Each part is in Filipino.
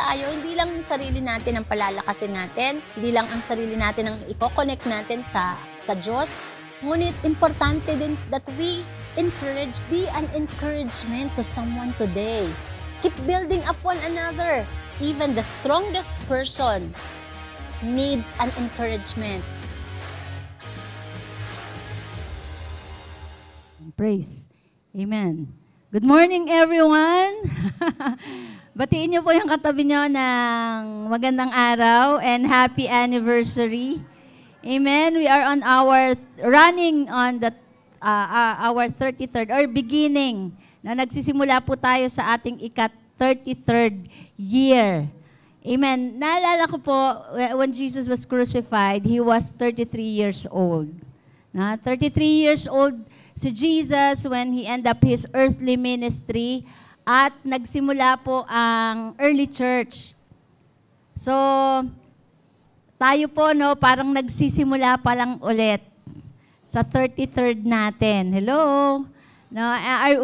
tayo, hindi lang yung sarili natin ang palalakasin natin, hindi lang ang sarili natin ang i-connect natin sa Diyos, ngunit importante din that we be an encouragement to someone today. Keep building up one another. Even the strongest person needs an encouragement. Praise. Amen. Good morning, everyone. Batiin niyo po yung katabi niyo ng magandang araw and happy anniversary. Amen. We are on running on our 33rd or beginning na nagsisimula po tayo sa ating ika-33rd year. Amen. Naalala ko po, when Jesus was crucified, He was 33 years old. 33 years old si Jesus when He ended up His earthly ministry at nagsimula po ang early church. So, tayo po, parang nagsisimula pa lang ulit sa 33rd natin. Hello?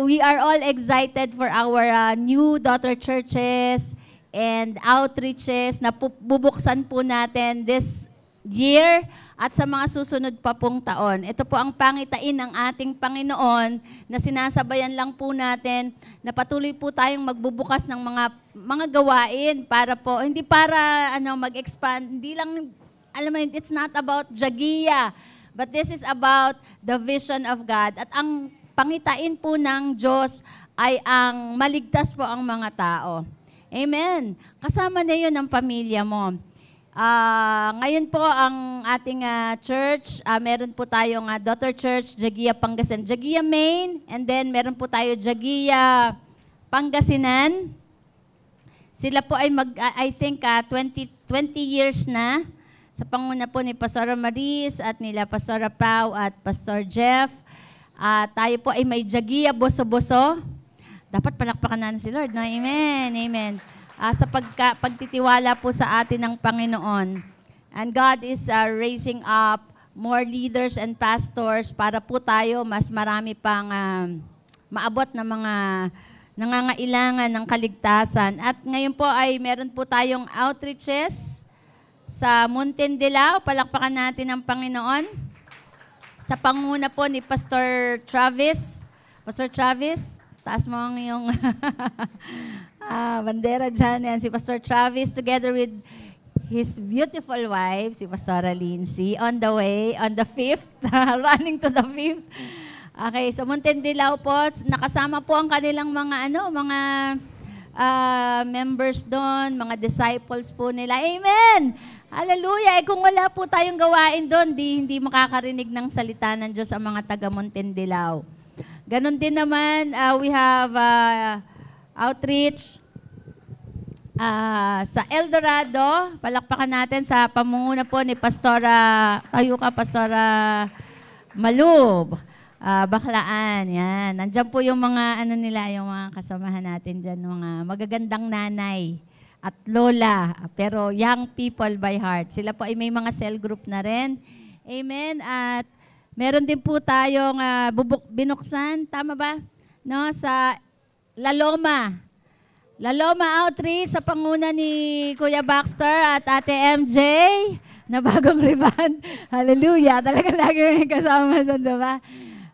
We are all excited for our new daughter churches and outreaches na bubuksan po natin this year at sa mga susunod pa pong taon. Ito po ang pangitain ng ating Panginoon na sinasabayan lang po natin na patuloy po tayong magbubukas ng mga gawain para po, hindi para mag-expand, hindi lang, it's not about Jagiya, but this is about the vision of God. At ang pangitain po ng Diyos ay ang maligtas po ang mga tao. Amen. Kasama na yun ang pamilya mo. Ngayon po ang ating church, meron po tayong daughter church, Jagiya Pangasinan, Jagiya Main, and then meron po tayo Jagiya Pangasinan. Sila po ay I think 20 years na sa panguna po ni Pastora Maris at nila Pastora Pau at Pastor Jeff. Tayo po ay may Jagiya Boso-Boso. Dapat palakpakan natin si Lord, no? Amen, amen. Sa pagtitiwala po sa atin ng Panginoon. And God is raising up more leaders and pastors para po tayo mas marami pang maabot na mga nangangailangan ng kaligtasan. At ngayon po ay meron po tayong outreaches sa Muntindilaw. Palakpakan natin ang Panginoon. Sa panguna po ni Pastor Travis. Pastor Travis, taas mo ang iyong bandera dyan. Yan, si Pastor Travis together with his beautiful wife, si Pastora Lindsay, on the way, on the 5th, running to the 5th. Okay, so Muntindilaw po, nakasama po ang kanilang mga members doon, mga disciples po nila. Amen! Hallelujah! Kung wala po tayong gawain doon, hindi makakarinig ng salita ng Diyos ang mga taga Muntindilaw. Ganon din naman, we have outreach sa Eldorado. Palakpakan natin sa pamumuno po ni Pastora Malub. Baklaan, yan. Nandiyan po yung mga yung mga kasamahan natin dyan, mga magagandang nanay at lola, pero young people by heart. Sila po ay may mga cell group na rin. Amen. At meron din po tayong binuksan, tama ba? No, sa La Loma Outreach sa panguna ni Kuya Baxter at Ate MJ na bagong rebound. Hallelujah. Talagang lagi may kasama doon, diba?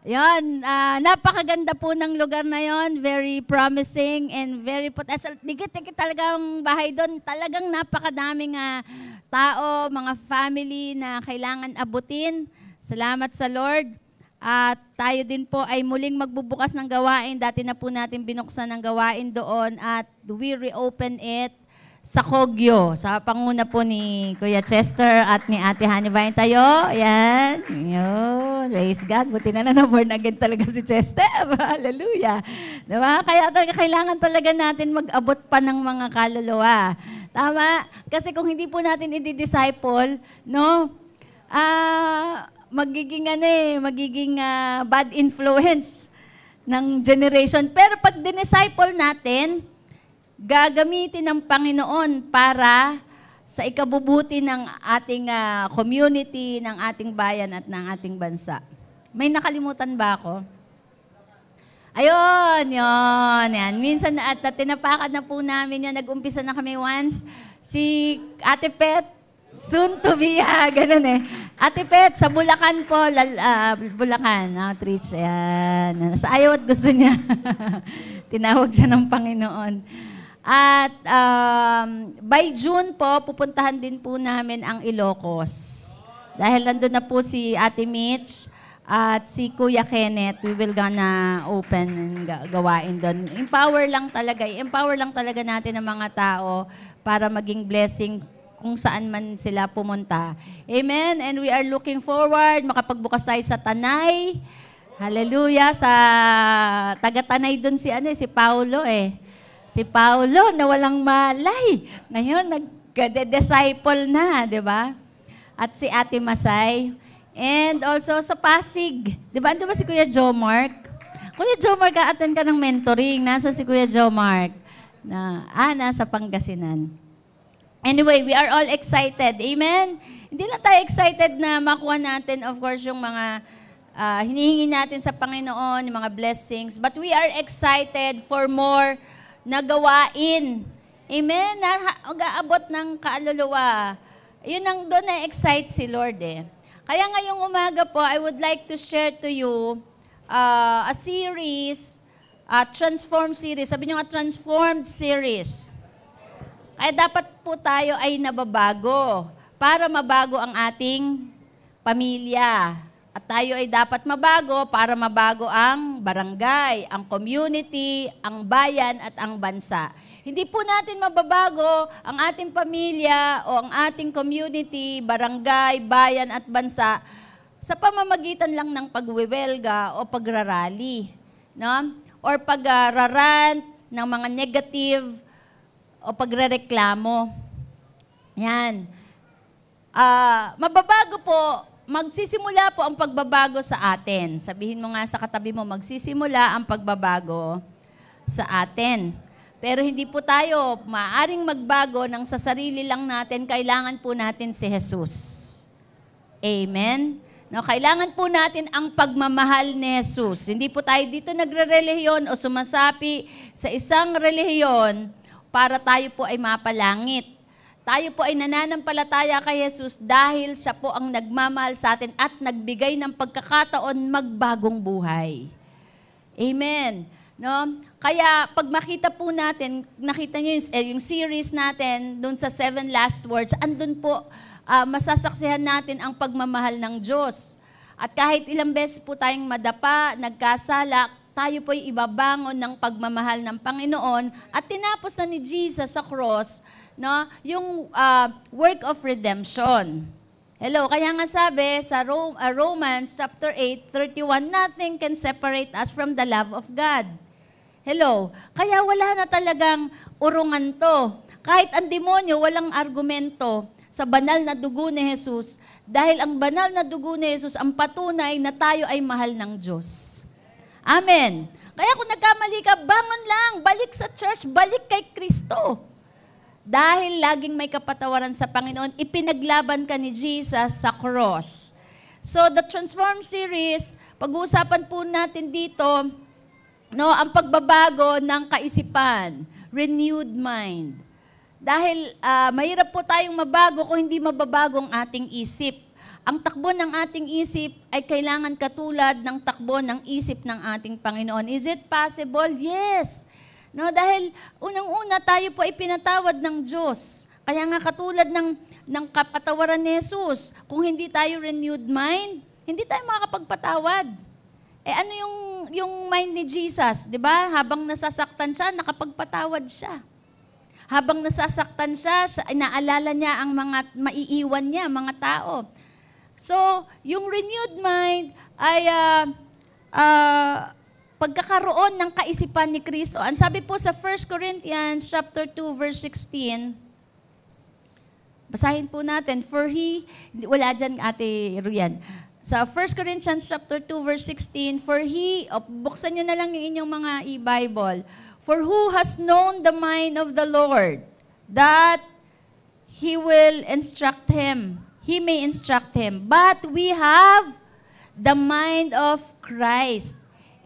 Yon, napakaganda po ng lugar na yon, very promising and very potential. Dikit-dikit talaga ang bahay doon. Talagang napakadaming tao, mga family na kailangan abutin. Salamat sa Lord. At tayo din po ay muling magbubukas ng gawain. Dati na po natin binuksan ng gawain doon at we reopen it sa Kogyo, sa panguna po ni Kuya Chester at ni Ate Hanivine tayo. Ayan. Yun. Praise God. Buti na born again talaga si Chester. Hallelujah. Diba? Kaya kailangan talaga natin mag-abot pa ng mga kaluluwa. Tama? Kasi kung hindi po natin i-disciple, magiging bad influence ng generation. Pero pag dinisciple natin, gagamitin ng Panginoon para sa ikabubuti ng ating community, ng ating bayan at ng ating bansa. May nakalimutan ba ako? Ayun, yun. Yan. Minsan at tinapakan na po namin yun. Nag-umpisa na kami once. Si Ate Pet, soon to be, ganun eh. Ate Pet, sa Bulacan po, Bulacan, outreach, ayan. Sa ayaw at gusto niya. Tinawag siya ng Panginoon. At by June po, pupuntahan din po namin ang Ilocos. Dahil nandun na po si Ate Mitch at si Kuya Kenneth, we will gonna open and gawain doon. Empower lang talaga natin ang mga tao para maging blessing kung saan man sila pumunta. Amen? And we are looking forward, makapagbukas tayo sa Tanay. Hallelujah! Sa taga-Tanay doon si Paulo eh. Si Paulo na walang malay. Ngayon, nag-disciple na, di ba? At si Ate Masay. And also sa Pasig. Di ba? Ando ba si Kuya Joe Mark? Kuya Joe Mark, ka-attend ka ng mentoring. Nasaan si Kuya Joe Mark? Nasa Pangasinan. Anyway, we are all excited. Amen? Hindi lang tayo excited na makuha natin, of course, yung mga hinihingi natin sa Panginoon, yung mga blessings. But we are excited for more na gawain. Amen? Nag-aabot ng kaluluwa. Yun ang doon na-excite si Lord eh. Kaya ngayong umaga po, I would like to share to you a series, a transformed series. Sabi nyo nga, transformed series. Kaya dapat po tayo ay nababago para mabago ang ating pamilya. At tayo ay dapat mabago para mabago ang barangay, ang community, ang bayan at ang bansa. Hindi po natin mababago ang ating pamilya o ang ating community, barangay, bayan at bansa sa pamamagitan lang ng pagwewelga o pagrarally, no? Or pagrarant ng mga negative o pagrereklamo. Yan. Mababago po, magsisimula po ang pagbabago sa atin. Sabihin mo nga sa katabi mo, magsisimula ang pagbabago sa atin. Pero hindi po tayo maaaring magbago ng sa sarili lang natin, kailangan po natin si Jesus. Amen? No, kailangan po natin ang pagmamahal ni Jesus. Hindi po tayo dito nagre-relihiyon o sumasapi sa isang relihiyon para tayo po ay mapalangit. Tayo po ay nananampalataya kay Jesus dahil siya po ang nagmamahal sa atin at nagbigay ng pagkakataon magbagong buhay. Amen. No? Kaya pag makita po natin, nakita niyo yung series natin doon sa 7 last words, andun po masasaksihan natin ang pagmamahal ng Diyos. At kahit ilang beses po tayong madapa, nagkasala, tayo po ay ibabangon ng pagmamahal ng Panginoon at tinapos na ni Jesus sa cross, no, yung work of redemption. Hello, kaya nga sabi sa Romans chapter 8:31, nothing can separate us from the love of God. Hello, kaya wala na talagang urungan to. Kahit ang demonyo, walang argumento sa banal na dugo ni Jesus, dahil ang banal na dugo ni Jesus ang patunay na tayo ay mahal ng Diyos. Amen. Kaya kung nagkamali ka, bangon lang, balik sa church, balik kay Kristo. Dahil laging may kapatawaran sa Panginoon, ipinaglaban ka ni Jesus sa cross. So the Transform series, pag-uusapan po natin dito, no, ang pagbabago ng kaisipan, renewed mind. Dahil mahirap po tayong mabago kung hindi mababago ang ating isip. Ang takbo ng ating isip ay kailangan katulad ng takbo ng isip ng ating Panginoon. Is it possible? Yes. No, dahil unang-una tayo po ay pinatawad ng Diyos. Kaya nga katulad ng kapatawaran ni Jesus, kung hindi tayo renewed mind, hindi tayo makakapagpatawad. Ano yung mind ni Jesus, 'di ba? Habang nasasaktan siya, nakapagpatawad siya. Habang nasasaktan siya, inaalala niya ang mga maiiwan niya, mga tao. So, yung renewed mind ay pagkakaroon ng kaisipan ni Kristo. Ang sabi po sa 1 Corinthians chapter 2 verse 16, basahin po natin, wala dyan Ate Ruyan. Sa 1 Corinthians chapter 2 verse 16, buksan nyo na lang yung inyong mga e-Bible. For who has known the mind of the Lord, that He will instruct him. He may instruct him. But we have the mind of Christ.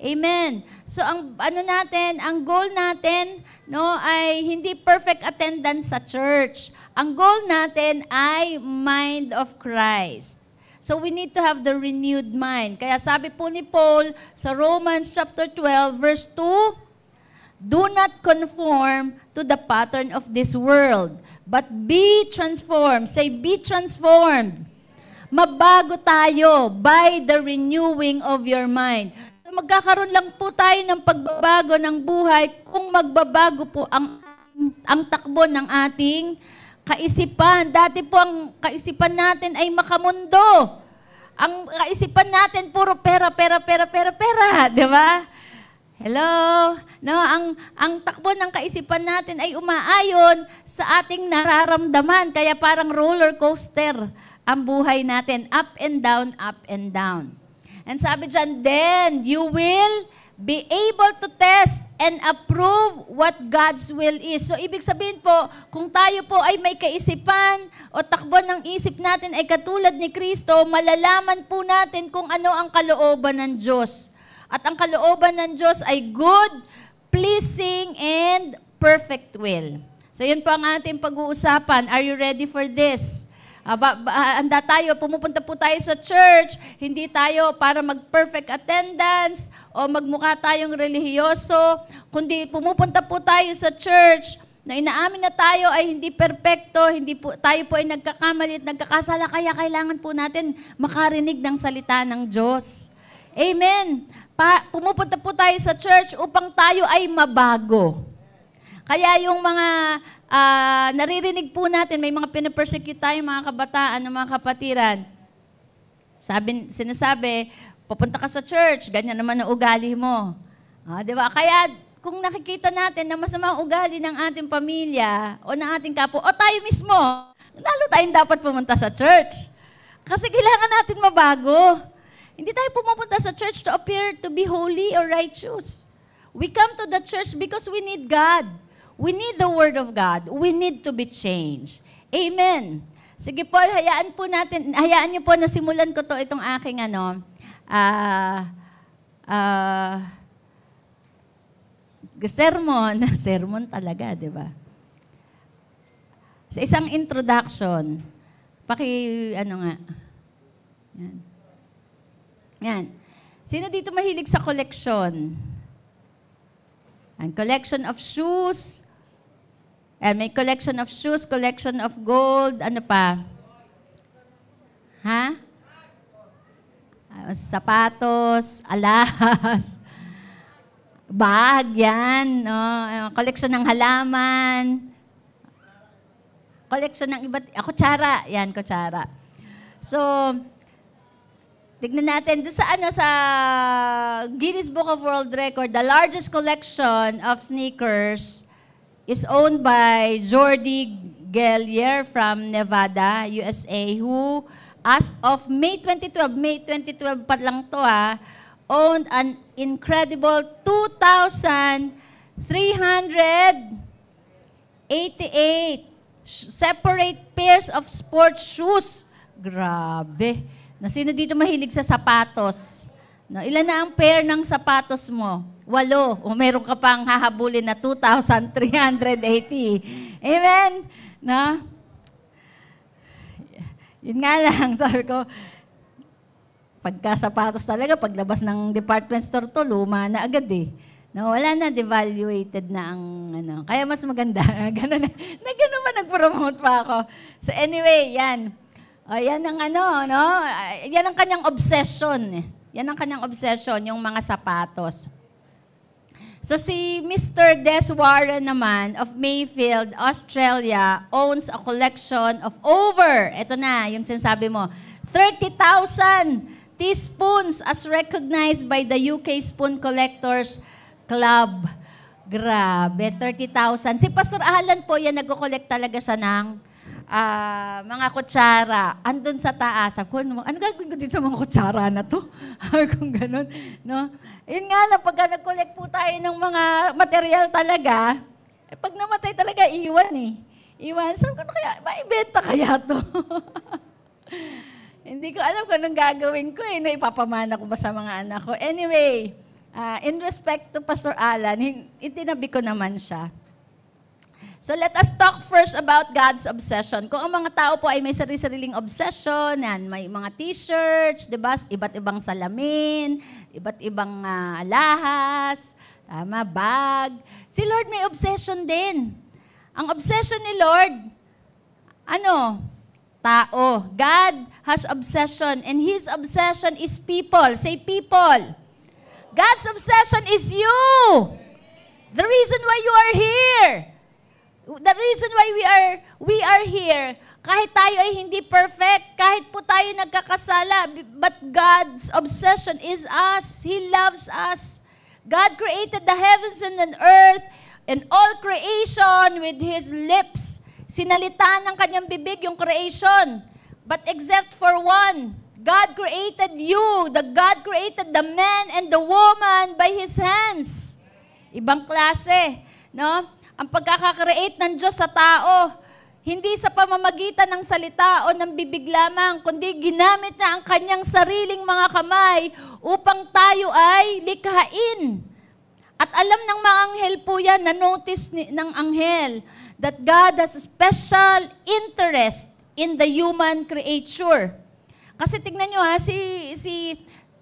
Amen. So ang ano natin, ang goal natin, no, ay hindi perfect attendance sa church. Ang goal natin ay mind of Christ. So we need to have the renewed mind. Kaya sabi po ni Paul sa Romans chapter 12 verse 2, do not conform to the pattern of this world, but be transformed. Say, be transformed. Mabago tayo by the renewing of your mind. So magkakaroon lang po tayo ng pagbabago ng buhay kung magbabago po ang takbo ng ating kaisipan. Dati po ang kaisipan natin ay makamundo. Ang kaisipan natin puro pera, di ba? Hello? No, ang takbo ng kaisipan natin ay umaayon sa ating nararamdaman. Kaya parang roller coaster ang buhay natin. Up and down, up and down. And sabi dyan, then you will be able to test and approve what God's will is. So, ibig sabihin po, kung tayo po ay may kaisipan o takbo ng isip natin ay katulad ni Kristo, malalaman po natin kung ano ang kalooban ng Diyos. At ang kalooban ng Diyos ay good, pleasing, and perfect will. So, yun po ang ating pag-uusapan. Are you ready for this? Handa tayo, pumupunta po tayo sa church, hindi tayo para mag-perfect attendance o magmukha tayong relihiyoso, kundi pumupunta po tayo sa church na inaamin na tayo ay hindi perpekto, tayo po ay nagkakamali at nagkakasala, kaya kailangan po natin makarinig ng salita ng Diyos. Amen. Pumupunta po tayo sa church upang tayo ay mabago. Kaya yung mga naririnig po natin, may mga pinapersecute tayo, mga kabataan, mga kapatiran. Sinasabi, pupunta ka sa church, ganyan naman ang ugali mo. Di ba? Kaya kung nakikita natin na masama ang ugali ng ating pamilya o ng ating kapwa, o tayo mismo, lalo tayong dapat pumunta sa church. Kasi kailangan natin mabago. Hindi tayo pumupunta sa church to appear to be holy or righteous. We come to the church because we need God. We need the Word of God. We need to be changed. Amen. Sige po, hayaan niyo po na simulan ko itong aking sermon. Sermon talaga, di ba? Sa isang introduction, Yan. Yan. Sino dito mahilig sa collection? And collection of shoes. And may collection of shoes, collection of gold, ano pa? Ha? Sapatos, alas, bag, yan. No? Collection ng halaman. Collection ng iba't, kutsara. Yan, kutsara. So, tignan natin, sa Guinness Book of World Record, the largest collection of sneakers is owned by Jordi Gellier from Nevada, USA, who, as of May 2012 pa lang to owned an incredible 2,388 separate pairs of sports shoes. Grabe. Na sino dito mahilig sa sapatos? No, ilan na ang pair ng sapatos mo? 8. O meron ka pang hahabulin na 2,380. Amen? No? Yun nga lang, sabi ko, pagka sapatos talaga, paglabas ng department store to, luma na agad eh. No, wala na, devaluated na ang Kaya mas maganda. Ganun ba nag-promote pa ako? So anyway, yan. O, yan ang yan ang kanyang obsession. Yan ang kanyang obsession, yung mga sapatos. So si Mr. Des Warren naman of Mayfield, Australia, owns a collection of over, eto na, yung sinasabi mo, 30,000 teaspoons as recognized by the UK Spoon Collectors Club. Grabe, 30,000. Si Pastor Alan po, yan, nag-collect talaga siya ng mga kutsara. Andun sa taas. Sabi ko, ano gagawin ko dito sa mga kutsara na to? Kung ganun. No? Yun nga na, pagka nag-collect po tayo ng mga material talaga, pag namatay talaga, iwan eh. Iwan. Sabi ko, kaya, maibenta kaya to? Hindi ko alam kung anong gagawin ko eh. No, ipapamana ko ba sa mga anak ko? Anyway, In respect to Pastor Alan, itinabi ko naman siya. So let us talk first about God's obsession. Kung ang mga tao po ay may sarili-sariling obsession, yan, may mga t-shirts, diba? Iba't ibang salamin, iba't ibang alahas, tama, bag. Si Lord may obsession din. Ang obsession ni Lord, tao. God has obsession, and His obsession is people. Say people. God's obsession is you. The reason why you are here. The reason why we are here, kahit tayo ay hindi perfect, kahit po tayo nagkakasala, but God's obsession is us. He loves us. God created the heavens and the earth and all creation with His lips. Sinalita ng kanyang bibig yung creation. But except for one, God created you. God created the man and the woman by His hands. Ibang klase, no? Ang pagkakakreate ng Diyos sa tao, hindi sa pamamagitan ng salita o ng bibig lamang, kundi ginamit niya ang kanyang sariling mga kamay upang tayo ay likhain. At alam ng mga anghel po yan, na-notice ng anghel, that God has a special interest in the human creature. Kasi tignan nyo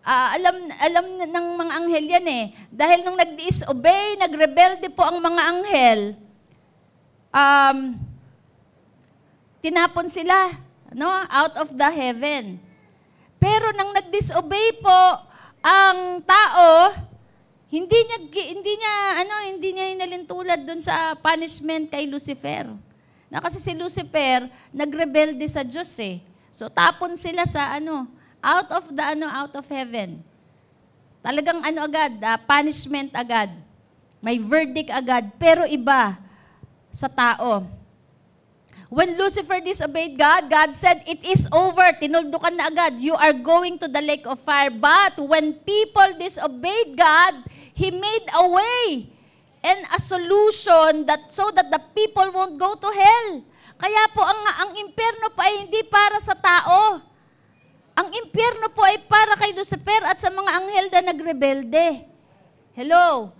alam ng mga anghel yan eh. Dahil nung nag-disobey, nagrebelde po ang mga anghel, tinapon sila, out of the heaven. Pero nang nag-disobey po ang tao, hindi niya hinalintulad dun sa punishment kay Lucifer. Kasi si Lucifer nagrebelde sa Diyos eh. So tapon sila sa out of heaven. Talagang agad, punishment agad. May verdict agad, pero iba sa tao. When Lucifer disobeyed God, God said, "It is over." Tinuldukan na agad, "You are going to the lake of fire." But when people disobeyed God, He made a way and a solution so that the people won't go to hell. Kaya po ang impyerno pa ay hindi para sa tao. Ang impyerno po ay para kay Lucifer at sa mga anghel na nagrebelde. Hello?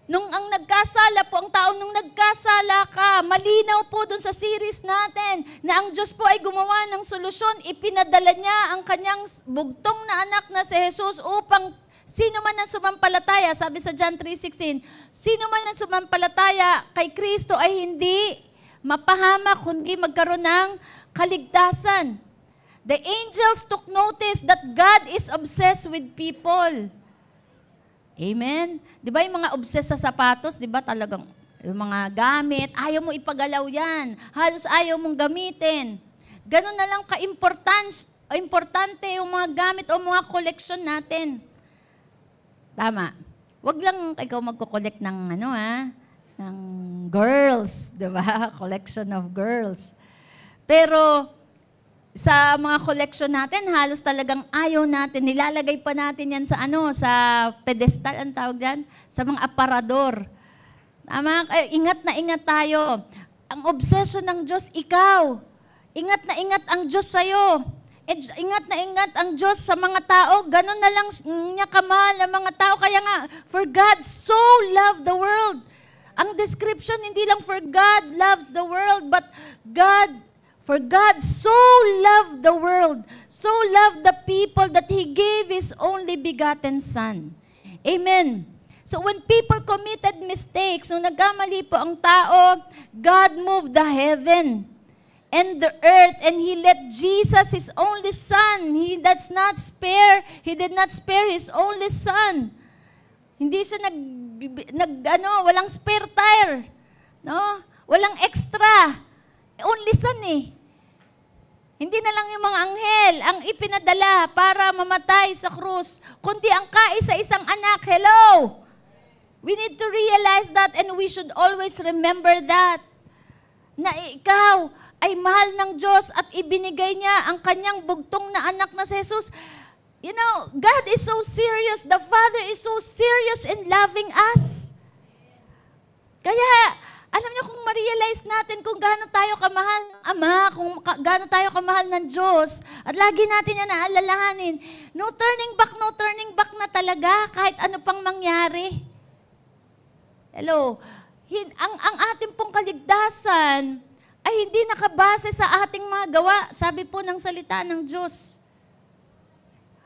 Nung ang nagkasala po, ang tao nung nagkasala ka, malinaw po dun sa series natin na ang Diyos po ay gumawa ng solusyon, ipinadala niya ang kanyang bugtong na anak na si Jesus upang sino man ang sumampalataya, sabi sa John 3:16, sino man ang sumampalataya kay Kristo ay hindi mapahamak, kundi magkaroon ng kaligtasan. The angels took notice that God is obsessed with people. Amen? Di ba yung mga obsessed sa sapatos, di ba talagang yung mga gamit, ayaw mo ipagalaw yan, halos ayaw mong gamitin. Ganun na lang importante yung mga gamit o mga koleksyon natin. Tama. Wag lang ikaw magko-collect ng ng girls, di ba? Collection of girls. Pero sa mga collection natin, halos talagang ayaw natin. Nilalagay pa natin yan sa sa pedestal, ang tawag dyan? Sa mga aparador. Tama? Ingat na ingat tayo. Ang obsession ng Diyos, ikaw. Ingat na ingat ang Diyos sa'yo. Ingat na ingat ang Diyos sa mga tao. Ganon na lang niya kamahal ang mga tao. Kaya nga, for God so loved the world. Ang description, hindi lang for God loves the world, but for God so loved the world, so loved the people that He gave His only begotten Son. Amen. So when people committed mistakes, nung nagkamali po ang tao, God moved the heaven and the earth, and He let Jesus, His only Son, He did not spare His only Son. Hindi siya walang spare tire, no? Walang extra. Only Son eh. Hindi na lang yung mga anghel ang ipinadala para mamatay sa krus, kundi ang kaisa-isang anak. Hello! We need to realize that, and we should always remember that. Na ikaw ay mahal ng Diyos at ibinigay niya ang kanyang bugtong na anak na si Jesus. You know, God is so serious. The Father is so serious in loving us. Kaya, alam niyo kung ma-realize natin kung gaano tayo kamahal ng Ama, kung gaano tayo kamahal ng Diyos, at lagi natin yan naalalahanin, no turning back na talaga. talaga kahit ano pang mangyari. Hello? Ang ating pong kaligtasan ay hindi nakabase sa ating mga gawa. Sabi po ng salita ng Diyos.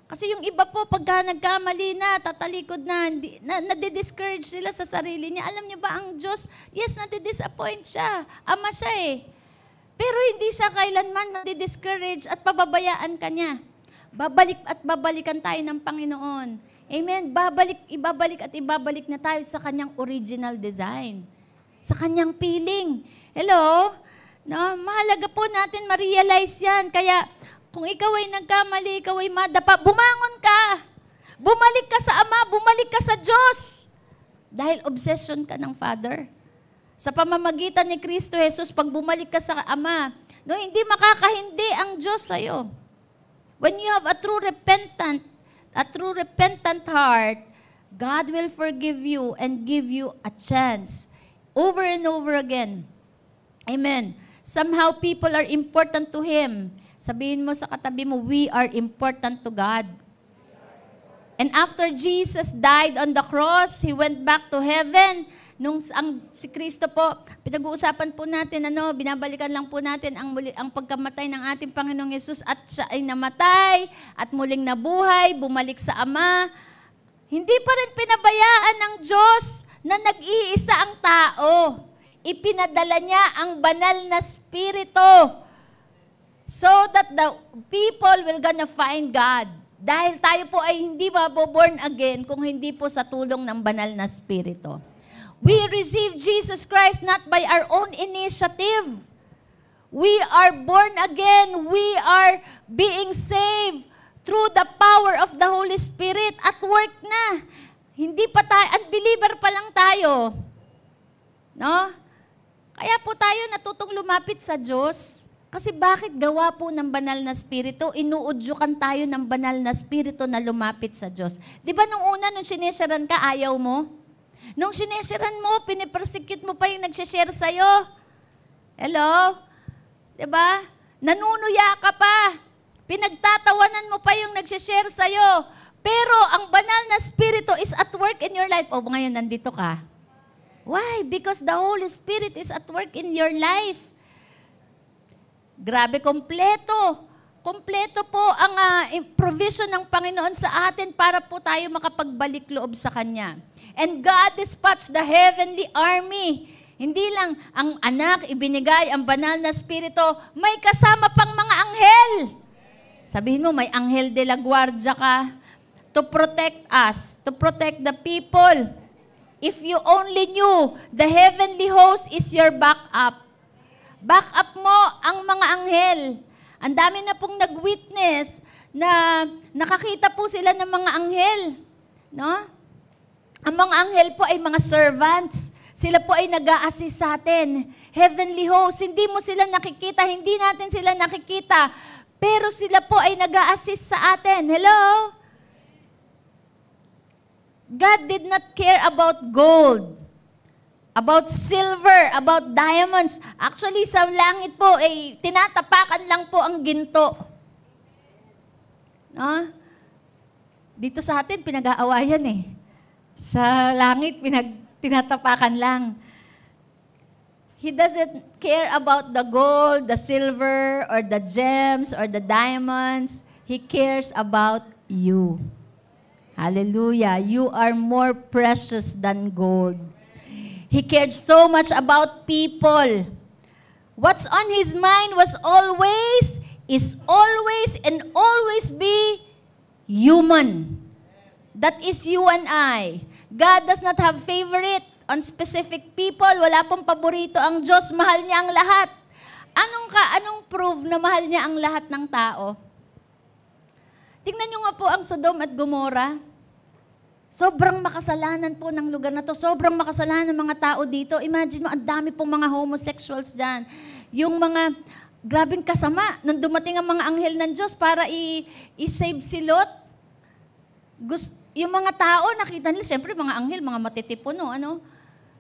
Kasi yung iba po, pagka nagkamali na, tatalikod na, nade-discourage sila sa sarili niya. Alam niyo ba ang Diyos, yes, nade-disappoint siya. Ama siya eh. Pero hindi siya kailanman nade-discourage at pababayaan ka niya. Babalik at babalikan tayo ng Panginoon. Amen? Ibabalik at ibabalik na tayo sa kanyang original design. Sa kanyang feeling. Hello? No, mahalaga po natin ma-realize yan. Kaya, kung ikaw ay nagkamali, ikaw ay madapa, bumangon ka. Bumalik ka sa Ama, bumalik ka sa Diyos. Dahil obsession ka ng Father. Sa pamamagitan ni Kristo Jesus, pag bumalik ka sa Ama, no, hindi makakahindi ang Diyos sa'yo. When you have a true repentant heart, God will forgive you and give you a chance over and over again. Amen. Somehow people are important to Him. Sabihin mo sa katabi mo, we are important to God. And after Jesus died on the cross, He went back to heaven. Si Kristo po, pinag-uusapan po natin, binabalikan lang po natin ang pagkamatay ng ating Panginoong Yesus at siya ay namatay at muling nabuhay, bumalik sa Ama. Hindi pa rin pinabayaan ng Diyos na nag-iisa ang tao. Ipinadala niya ang banal na Espiritu so that the people will gonna find God. Dahil tayo po ay hindi maboborn again kung hindi po sa tulong ng banal na Espiritu. We receive Jesus Christ not by our own initiative. We are born again. We are being saved through the power of the Holy Spirit. At work na. Hindi pa tayo, unbeliever pa lang tayo. No? Kaya po tayo natutong lumapit sa Diyos. Kasi bakit gawa po ng banal na Espiritu? Inuudyukan tayo ng banal na Espiritu na lumapit sa Diyos. Di ba nung una, nung sinesiran ka, ayaw mo? Nung sinesiran mo, pinipersecute mo pa yung nagsishare sa'yo. Hello? Di ba? Nanunuya ka pa. Pinagtatawanan mo pa yung nagsishare sa'yo. Pero ang banal na Espiritu is at work in your life. O, ngayon nandito ka. Why? Because the Holy Spirit is at work in your life. Grabe, kompleto. Kompleto po ang provision ng Panginoon sa atin para po tayo makapagbalik loob sa Kanya. And God dispatched the heavenly army. Hindi lang ang anak ibinigay ang banal na Espiritu, may kasama pang mga anghel. Sabihin mo, may anghel de la guardia ka to protect us, to protect the people. If you only knew, the heavenly host is your backup. Backup mo ang mga anghel. Ang dami na pong nag-witness na nakakita po sila ng mga anghel. No? Ang mga anghel po ay mga servants. Sila po ay nag-a-assist sa atin. Heavenly host, hindi mo sila nakikita, hindi natin sila nakikita, pero sila po ay nag-a-assist sa atin. Hello? God did not care about gold, about silver, about diamonds. Actually, sa langit po, tinatapakan lang po ang ginto. No? Dito sa atin, pinag-aawayan eh. Sa langit, tinatapakan lang. He doesn't care about the gold, the silver, or the gems, or the diamonds. He cares about you. Hallelujah. You are more precious than gold. He cared so much about people. What's on His mind is always and always be human. That is you and I. God does not have favorite on specific people. Wala pong paborito ang Diyos. Mahal niya ang lahat. Anong proof na mahal niya ang lahat ng tao? Tingnan niyo nga po ang Sodom at Gomorrah. Sobrang makasalanan po ng lugar na to. Sobrang makasalanan ng mga tao dito. Imagine mo, ang dami pong mga homosexuals dyan. Yung mga grabing kasama, nung dumating ang mga anghel ng Diyos para i-save si Lot, yung mga tao, nakita nila, siyempre mga anghel, mga matitipo, no?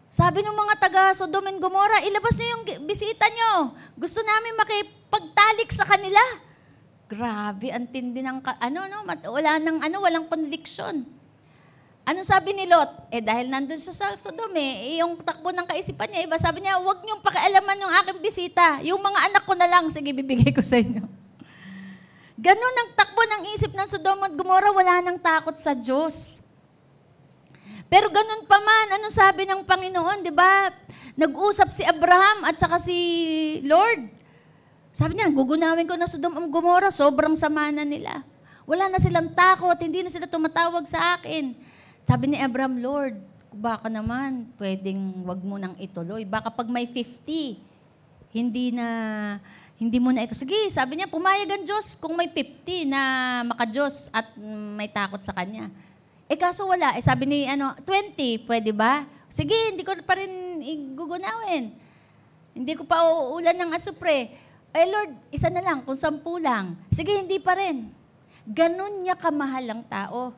Sabi ng mga taga Sodom and Gomorrah, ilabas niyo yung bisita niyo. Gusto namin makipagtalik sa kanila. Grabe, ang tindi ng, walang conviction. Anong sabi ni Lot? Dahil nandun siya sa Sodom yung takbo ng kaisipan niya, iba sabi niya, huwag niyong pakialaman yung aking bisita. Yung mga anak ko na lang, sige, bibigay ko sa inyo. Ganon ang takbo ng isip ng Sodom at Gomorrah, wala nang takot sa Diyos. Pero ganon pa man, anong sabi ng Panginoon, di ba? Nag-usap si Abraham at saka si Lord. Sabi niya, gugunawin ko na Sodom at Gomorrah, sobrang sama na nila. Wala na silang takot, hindi na sila tumatawag sa akin. Sabi ni Abraham, Lord, baka naman pwedeng wag mo nang ituloy. Baka pag may 50, hindi mo na ito. Sige, sabi niya, pumayag ang Diyos kung may 50 na maka-Diyos at may takot sa Kanya. Kaso wala. Sabi ni 20, pwede ba? Sige, hindi ko pa rin gugunawin. Hindi ko pa uulan ng asupre. Lord, isa na lang, kung 10 lang. Sige, hindi pa rin. Ganun niya kamahal ang tao.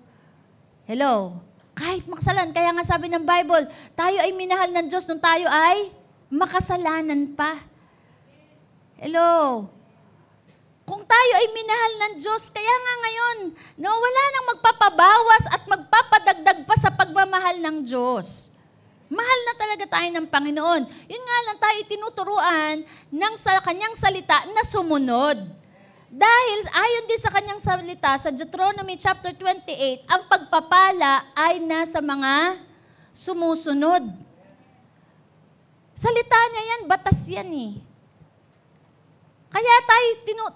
Hello? Kahit makasalan. Kaya nga sabi ng Bible, tayo ay minahal ng Diyos nung tayo ay makasalanan pa. Hello? Kung tayo ay minahal ng Diyos, kaya nga ngayon, wala nang magpapabawas at magpapadagdag pa sa pagmamahal ng Diyos. Mahal na talaga tayo ng Panginoon. Yun nga lang tayo tinuturuan ng Kanyang salita na sumunod. Dahil ayon din sa Kanyang salita, sa Deuteronomy chapter 28, ang pagpapala ay nasa mga sumusunod. Salita niya yan, batas yan eh. Kaya tayo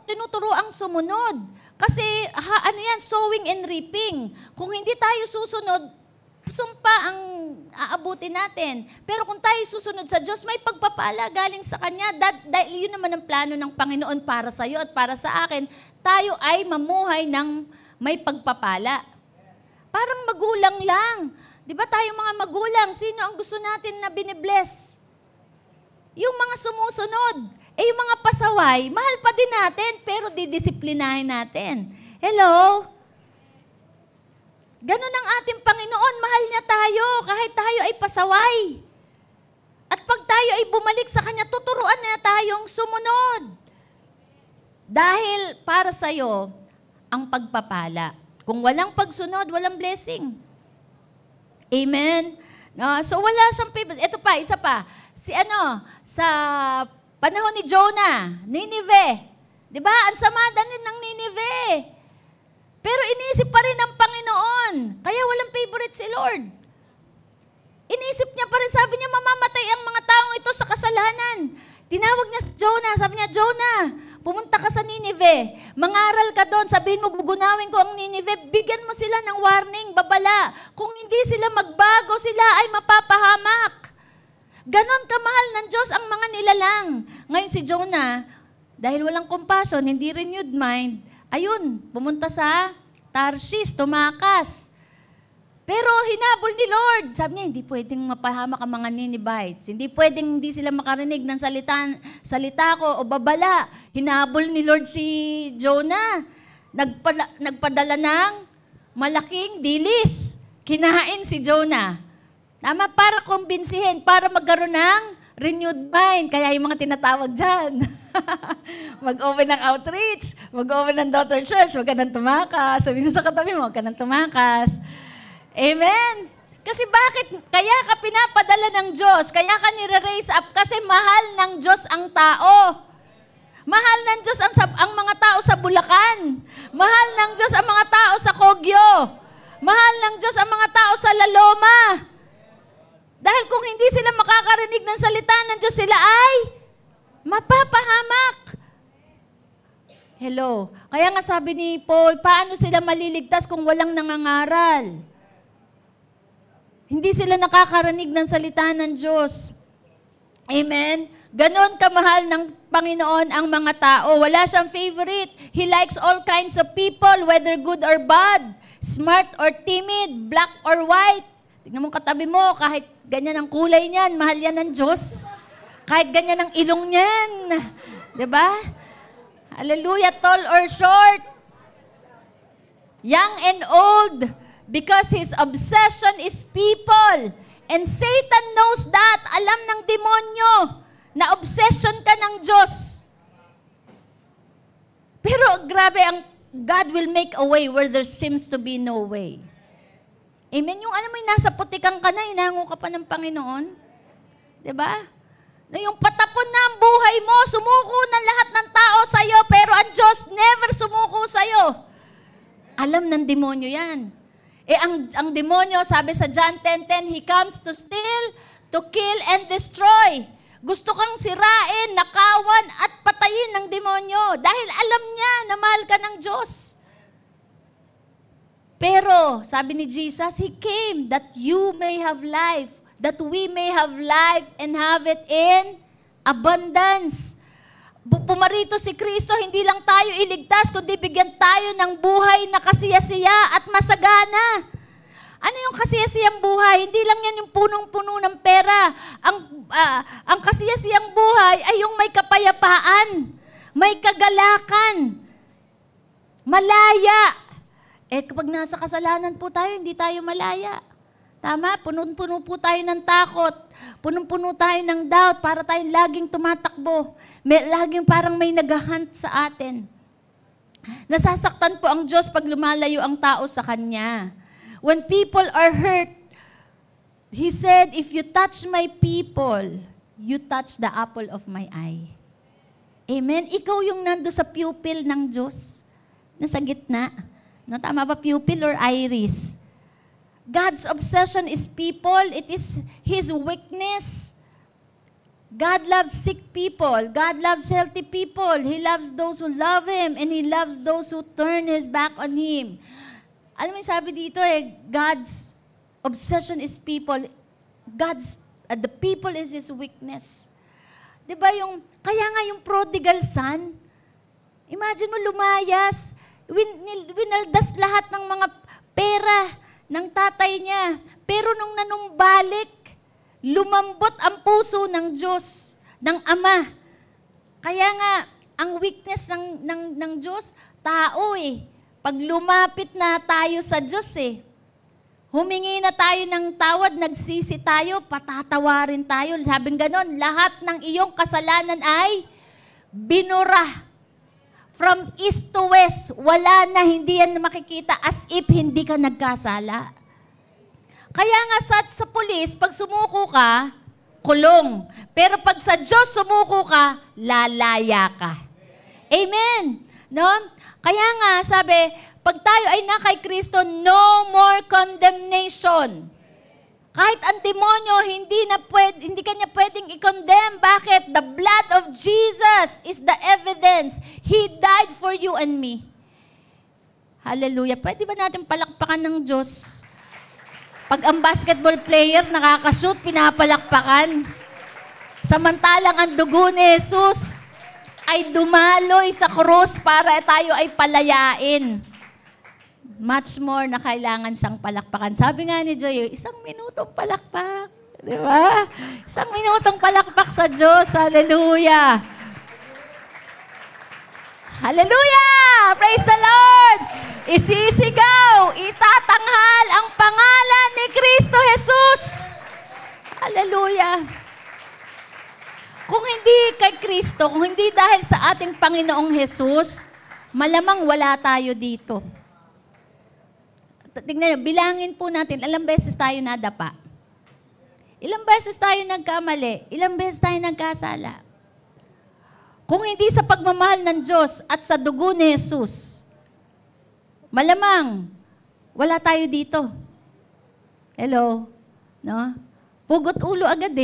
tinuturoang sumunod. Kasi sowing and reaping. Kung hindi tayo susunod, sumpa ang aabutin natin. Pero kung tayo susunod sa Diyos, may pagpapala galing sa Kanya. Dahil yun naman ang plano ng Panginoon para sa iyo at para sa akin. Tayo ay mamuhay ng may pagpapala. Parang magulang lang. Di ba tayo mga magulang, sino ang gusto natin na binibless? Yung mga sumusunod. Yung mga pasaway, mahal pa din natin, pero didisiplinahin natin. Hello? Ganon ang ating Panginoon, mahal niya tayo, kahit tayo ay pasaway. At pag tayo ay bumalik sa Kanya, tuturuan niya tayong sumunod. Dahil para sa'yo, ang pagpapala. Kung walang pagsunod, walang blessing. Amen? No? So wala siyang favorite. Ito pa, isa pa. Sa panahon ni Jonah, Nineveh. Di ba? Ang sama din ng Nineveh. Pero inisip pa rin ng Panginoon. Kaya walang favorite si Lord. Inisip niya pa rin, sabi niya, mamamatay ang mga taong ito sa kasalanan. Tinawag niya si Jonah, sabi niya, Jonah, pumunta ka sa Nineveh. Mangaral ka doon, sabihin mo, gugunawin ko ang Nineveh. Bigyan mo sila ng warning, babala. Kung hindi sila magbago, sila ay mapapahamak. Ganon kamahal ng Diyos ang mga nilalang. Ngayon si Jonah, dahil walang compassion, hindi renewed mind, ayun, pumunta sa Tarshish, tumakas. Pero hinabol ni Lord. Sabi niya, hindi pwedeng mapahamak ang mga Ninevites. Hindi pwedeng hindi sila makarinig ng salita ko o babala. Hinabol ni Lord si Jonah. Nagpadala ng malaking dilis. Kinain si Jonah. Tama, para kumbinsihin, para magkaroon ng renewed mind. Kaya yung mga tinatawag dyan. Mag-open ng outreach, mag-open ng daughter church, huwag ka nang tumakas. Sabi mo sa katabi mo, huwag ka nang tumakas. Amen? Kasi bakit? Kaya ka pinapadala ng Diyos, kaya ka nire-raise up, kasi mahal ng Diyos ang tao. Mahal ng Diyos ang mga tao sa Bulacan. Mahal ng Diyos ang mga tao sa Kogyo. Mahal ng Diyos ang mga tao sa Laloma. Dahil kung hindi sila makakarinig ng salita ng Diyos, sila ay mapapahamak. Hello. Kaya nga sabi ni Paul, paano sila maliligtas kung walang nangangaral? Hindi sila nakakarinig ng salita ng Diyos. Amen? Ganon kamahal ng Panginoon ang mga tao. Wala siyang favorite. He likes all kinds of people, whether good or bad, smart or timid, black or white. Tignan mo katabi mo, kahit ganyan ang kulay niyan, mahal yan ng Diyos. Kahit ganyan ang ilong niyan. Diba? Hallelujah, tall or short. Young and old. Because his obsession is people. And Satan knows that. Alam ng demonyo na obsession ka ng Diyos. Pero grabe, ang God will make a way where there seems to be no way. Amen? Yung alam mo, yung nasa putikan ka na, hinango ka pa ng Panginoon. Diba? Na yung patapon na ang buhay mo, sumuko na lahat ng tao sa'yo, pero ang Diyos never sumuko sa'yo. Alam ng demonyo yan. Ang demonyo, sabi sa John 10:10, He comes to steal, to kill, and destroy. Gusto kang sirain, nakawan, at patayin ng demonyo. Dahil alam niya na mahal ka ng Diyos. Pero, sabi ni Jesus, He came that you may have life, that we may have life and have it in abundance. Pumarito si Kristo, hindi lang tayo iligtas, kundi bigyan tayo ng buhay na kasiyasiya at masagana. Ano yung kasiyasiyang buhay? Hindi lang yan yung punong-puno ng pera. Ang kasiyasiyang buhay ay yung may kapayapaan, may kagalakan, malaya. Kapag nasa kasalanan po tayo, hindi tayo malaya. Tama? Punong-puno po tayo ng takot. Punong-puno tayo ng doubt para tayong laging tumatakbo. Laging parang may nag-hunt sa atin. Nasasaktan po ang Diyos pag lumalayo ang tao sa Kanya. When people are hurt, He said, if you touch my people, you touch the apple of my eye. Amen? Ikaw yung nando sa pupil ng Diyos. Nasa gitna. No, tama ba pupil or iris? God's obsession is people. It is His weakness. God loves sick people. God loves healthy people. He loves those who love Him, and He loves those who turn His back on Him. Alam mo, sabi dito God's obsession is people. The people is His weakness. Diba kaya nga yung prodigal son, imagine mo lumayas, winaldas lahat ng mga pera ng tatay niya. Pero nung nanumbalik, lumambot ang puso ng Diyos, ng Ama. Kaya nga, ang weakness ng Diyos, tao Pag lumapit na tayo sa Diyos humingi na tayo ng tawad, nagsisi tayo, patatawarin tayo. Sabing ganon, lahat ng iyong kasalanan ay binura. From east to west, wala na, hindi yan makikita as if hindi ka nagkasala. Kaya nga sa pulis, pag sumuko ka, kulong. Pero pag sa Diyos sumuko ka, lalaya ka. Amen. No? Kaya nga, sabi, pag tayo ay na kay Kristo, no more condemnation. Kahit ang demonyo, hindi kanya pwedeng i-condemn. Bakit? The blood of Jesus is the evidence. He died for you and me. Hallelujah. Pwede ba natin palakpakan ng Diyos? Pag ang basketball player nakakashoot, pinapalakpakan. Samantalang ang dugo ni Jesus ay dumaloy sa krus para tayo ay palayain. Much more na kailangan siyang palakpakan. Sabi nga ni Joy, 1 minutong palakpak. Di ba? 1 minutong palakpak sa Diyos. Hallelujah! Hallelujah! Praise the Lord! Isisigaw, itatanghal ang pangalan ni Kristo Jesus. Hallelujah! Kung hindi kay Kristo, kung hindi dahil sa ating Panginoong Jesus, malamang wala tayo dito. Tingnan nyo, bilangin po natin, ilang beses tayo nadapa. Ilang beses tayo nagkamali. Ilang beses tayo nagkasala. Kung hindi sa pagmamahal ng Diyos at sa dugo ni Jesus, malamang wala tayo dito. Hello? No? Pugot ulo agad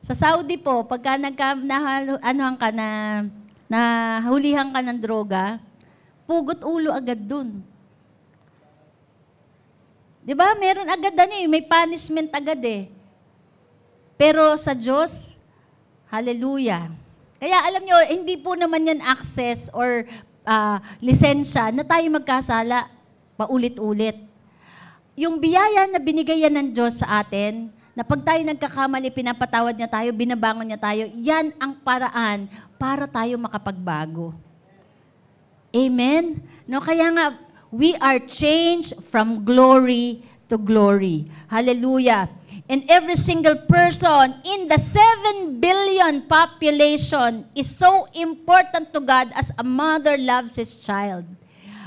Sa Saudi po, pagka nahulihan ka ng droga, pugot ulo agad dun. Di ba? Meron agad may punishment agad Pero sa Diyos, hallelujah. Kaya alam nyo, hindi po naman yan access or lisensya na tayo magkasala paulit-ulit. Yung biyaya na binigay yan ng Diyos sa atin, na pag tayo nagkakamali, pinapatawad niya tayo, binabangon niya tayo, yan ang paraan para tayo makapagbago. Amen? No, kaya nga, we are changed from glory to glory. Hallelujah. And every single person in the 7 billion population is so important to God as a mother loves his child.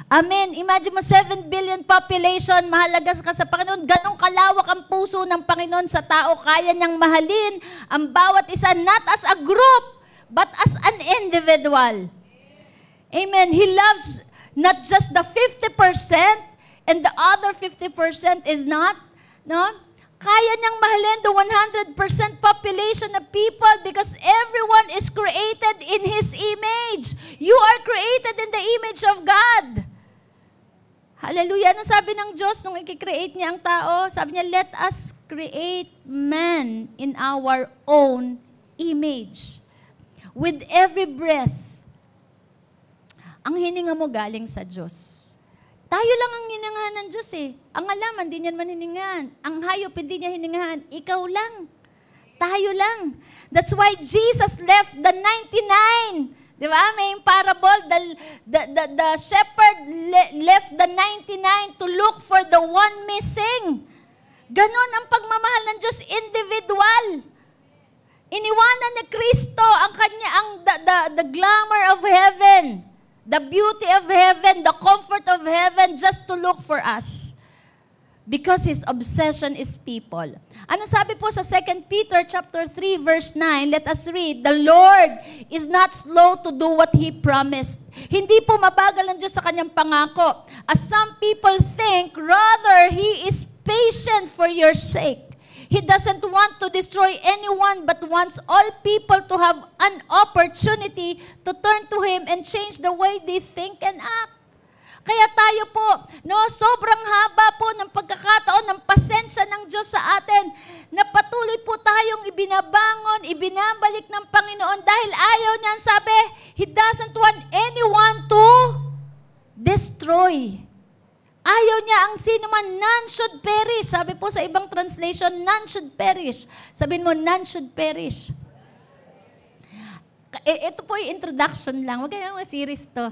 Amen. Imagine mo, 7 billion population, mahalaga ka sa Panginoon. Ganong kalawak ang puso ng Panginoon sa tao. Kaya niyang mahalin ang bawat isa, not as a group, but as an individual. Amen. He loves not just the 50% and the other 50% is not, no? Kaya niyang mahalin the 100% population of people because everyone is created in His image. You are created in the image of God. Hallelujah. Ano sabi ng Diyos nung i-create niya ang tao? Sabi niya, let us create man in our own image. With every breath. Ang hininga mo galing sa Diyos. Tayo lang ang hiningahan ng Diyos eh. Ang alaman, hindi niya naman hiningahan. Ang hayop, hindi niya hiningahan. Ikaw lang. Tayo lang. That's why Jesus left the 99. Di ba? May parable, the shepherd left the 99 to look for the one missing. Ganon ang pagmamahal ng Diyos, individual. Iniwanan ni Kristo ang kanya, the glamour of heaven, the beauty of heaven, the comfort of heaven, just to look for us. Because His obsession is people. Ano sabi po sa 2 Peter chapter 3 verse 9? Let us read. The Lord is not slow to do what He promised. Hindi po mabagal ang Diyos sa kanyang pangako. As some people think, rather He is patient for your sake. He doesn't want to destroy anyone but wants all people to have an opportunity to turn to Him and change the way they think and act. Kaya tayo po, no, sobrang haba po ng pagkakataon ng pasensya ng Diyos sa atin na patuloy po tayong ibinabangon, ibinabalik ng Panginoon dahil ayaw niya, sabi, He doesn't want anyone to destroy. Ayaw niya ang sino man, none should perish. Sabi po sa ibang translation, none should perish. Sabihin mo, none should perish. Ito po yung introduction lang. Huwag kayong series to.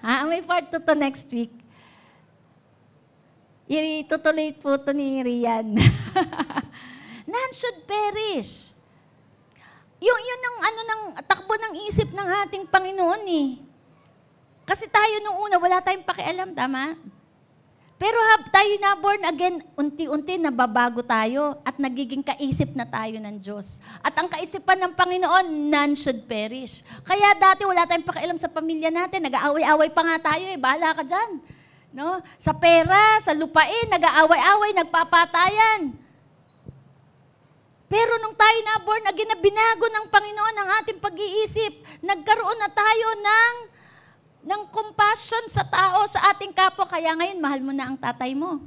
May part 2 to next week. Itutuloy po ito ni Rian. None should perish. Yun ang takbo ng isip ng ating Panginoon eh. Kasi tayo nung una, wala tayong pakialam, tama? Pero tayo na born again, unti-unti nababago tayo at nagiging kaisip na tayo ng Diyos. At ang kaisipan ng Panginoon, none should perish. Kaya dati wala tayong pakialam sa pamilya natin, nag-aaway-away pa nga tayo eh, bahala ka dyan. No? Sa pera, sa lupain, nag-aaway-away, nagpapatayan. Pero nung tayo na born again, na binago ng Panginoon ang ating pag-iisip, nagkaroon na tayo ng compassion sa tao, sa ating kapwa. Kaya ngayon, mahal mo na ang tatay mo.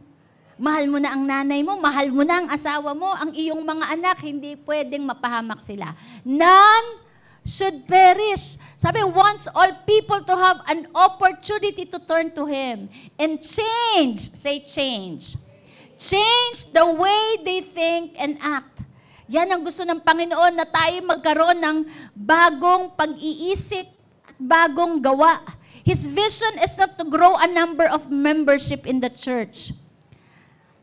Mahal mo na ang nanay mo. Mahal mo na ang asawa mo. Ang iyong mga anak, hindi pwedeng mapahamak sila. None should perish. Sabi, wants all people to have an opportunity to turn to Him. And change, say change. Change the way they think and act. Yan ang gusto ng Panginoon, na tayo magkaroon ng bagong pag-iisip at bagong gawa. His vision is not to grow a number of membership in the church.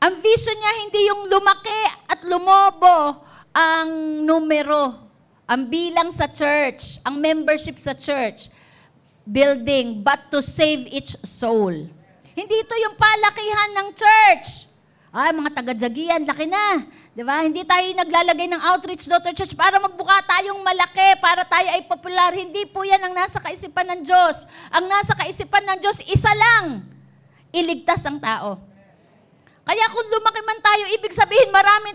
Ang vision niya hindi yung lumaki at lumobo ang numero, ang bilang sa church, ang membership sa church, building, but to save each soul. Hindi ito yung palakihan ng church. Ay, mga taga-Jagian, laki na. Diba? Hindi tayo naglalagay ng outreach daughter church para magbuka tayong malaki, para tayo ay popular. Hindi po yan ang nasa kaisipan ng Diyos. Ang nasa kaisipan ng Diyos, isa lang. Iligtas ang tao. Kaya kung lumaki man tayo, ibig sabihin maraming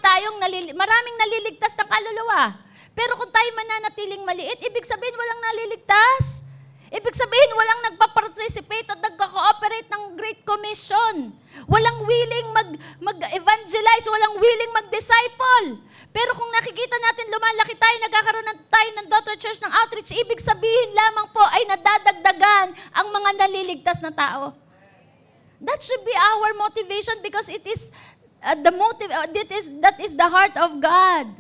naliligtas ng kaluluwa. Pero kung tayo mananatiling maliit, ibig sabihin walang naliligtas. Ibig sabihin, walang nagpa-participate at nagka-cooperate ng Great Commission. Walang willing mag-evangelize, walang willing mag-disciple. Pero kung nakikita natin, lumalaki tayo, nagkakaroon tayo ng daughter church ng outreach, ibig sabihin lamang po ay nadadagdagan ang mga naliligtas na tao. That should be our motivation because it is that is the heart of God.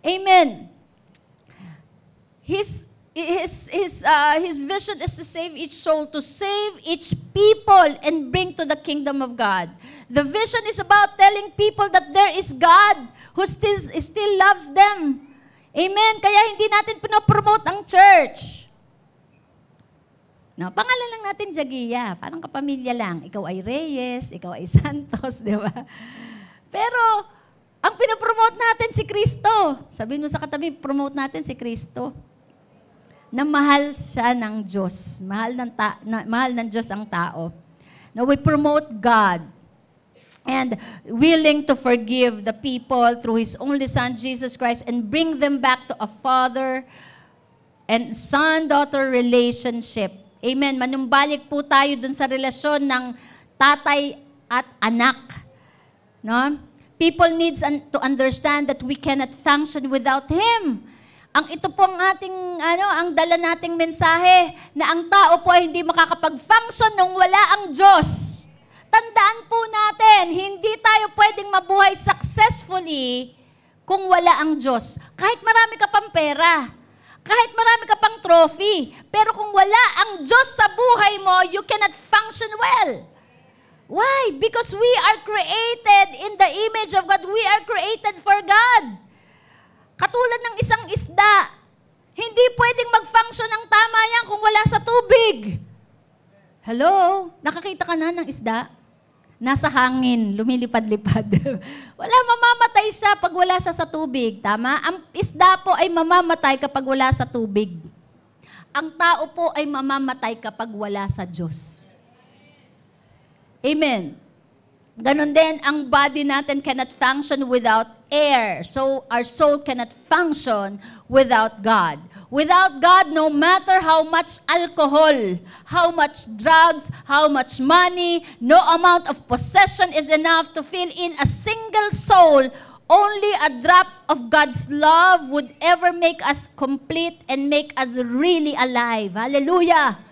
Amen. His vision is to save each soul, to save each people and bring to the kingdom of God. The vision is about telling people that there is God who still loves them. Amen. Kaya hindi natin pinopromote ang church. No, pangalan lang natin Jagia. Parang kapamilya lang. Ikaw ay Reyes, ikaw ay Santos, di ba? Pero, ang pinopromote natin si Kristo. Sabihin mo sa katabi, promote natin si Kristo. Na mahal siya ng Diyos. Mahal ng Diyos ang tao. Now, we promote God. And willing to forgive the people through His only Son, Jesus Christ, and bring them back to a father and son-daughter relationship. Amen. Manumbalik po tayo dun sa relasyon ng tatay at anak. No? People needs to understand that we cannot function without Him. Ang ito po ang ating, ang dala nating mensahe na ang tao po ay hindi makakapag-function nung wala ang Diyos. Tandaan po natin, hindi tayo pwedeng mabuhay successfully kung wala ang Diyos. Kahit marami ka pang pera, kahit marami ka pang trophy, pero kung wala ang Diyos sa buhay mo, you cannot function well. Why? Because we are created in the image of God. We are created for God. Katulad ng isang isda, hindi pwedeng mag-function ng tama yan kung wala sa tubig. Hello? Nakakita ka na ng isda? Nasa hangin, lumilipad-lipad. Wala, mamamatay siya pag wala siya sa tubig. Tama? Ang isda po ay mamamatay kapag wala sa tubig. Ang tao po ay mamamatay kapag wala sa Diyos. Amen. Ganon din, ang body natin cannot function without air. So, our soul cannot function without God. Without God, no matter how much alcohol, how much drugs, how much money, no amount of possession is enough to fill in a single soul. Only a drop of God's love would ever make us complete and make us really alive. Hallelujah!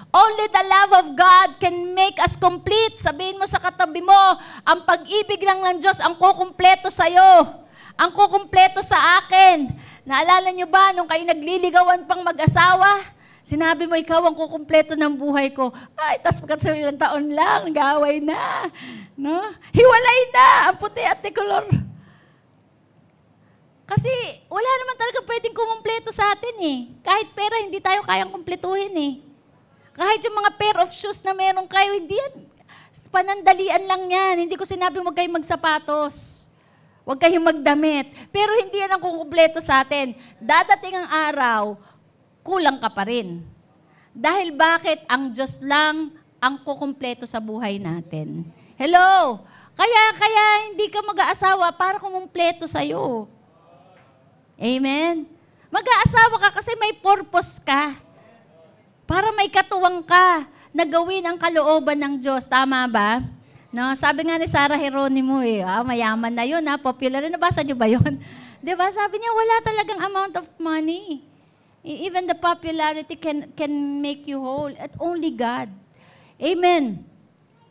Only the love of God can make us complete. Sabihin mo sa katabi mo, ang pag-ibig lang ng Diyos ang kukumpleto sa'yo. Ang kukumpleto sa akin. Naalala niyo ba, nung kayo nagliligawan pang mag-asawa, sinabi mo, ikaw ang kukumpleto ng buhay ko. Ay, tas pagkat ilang taon lang, gaway na. No? Hiwalay na ang puti at tikulor. Kasi wala naman talaga pwedeng kumumpleto sa atin eh. Kahit pera, hindi tayo kayang kumpletuhin eh. Kahit yung mga pair of shoes na meron kayo, hindi yan. Panandalian lang yan. Hindi ko sinabing huwag kayong magsapatos. Huwag kayong magdamit. Pero hindi yan ang kukumpleto sa atin. Dadating ang araw, kulang ka pa rin. Dahil bakit ang Diyos lang ang kukumpleto sa buhay natin. Hello? Kaya hindi ka mag-aasawa para kumumpleto sa'yo. Amen? Mag-aasawa ka kasi may purpose ka. Para may katuwang ka na gawin ang kalooban ng Diyos. Tama ba? No, sabi nga ni Sarah Geronimo mayaman na yun, popular. Nabasa niyo ba yun? Diba? Sabi niya, wala talagang amount of money. Even the popularity can make you whole. At only God. Amen.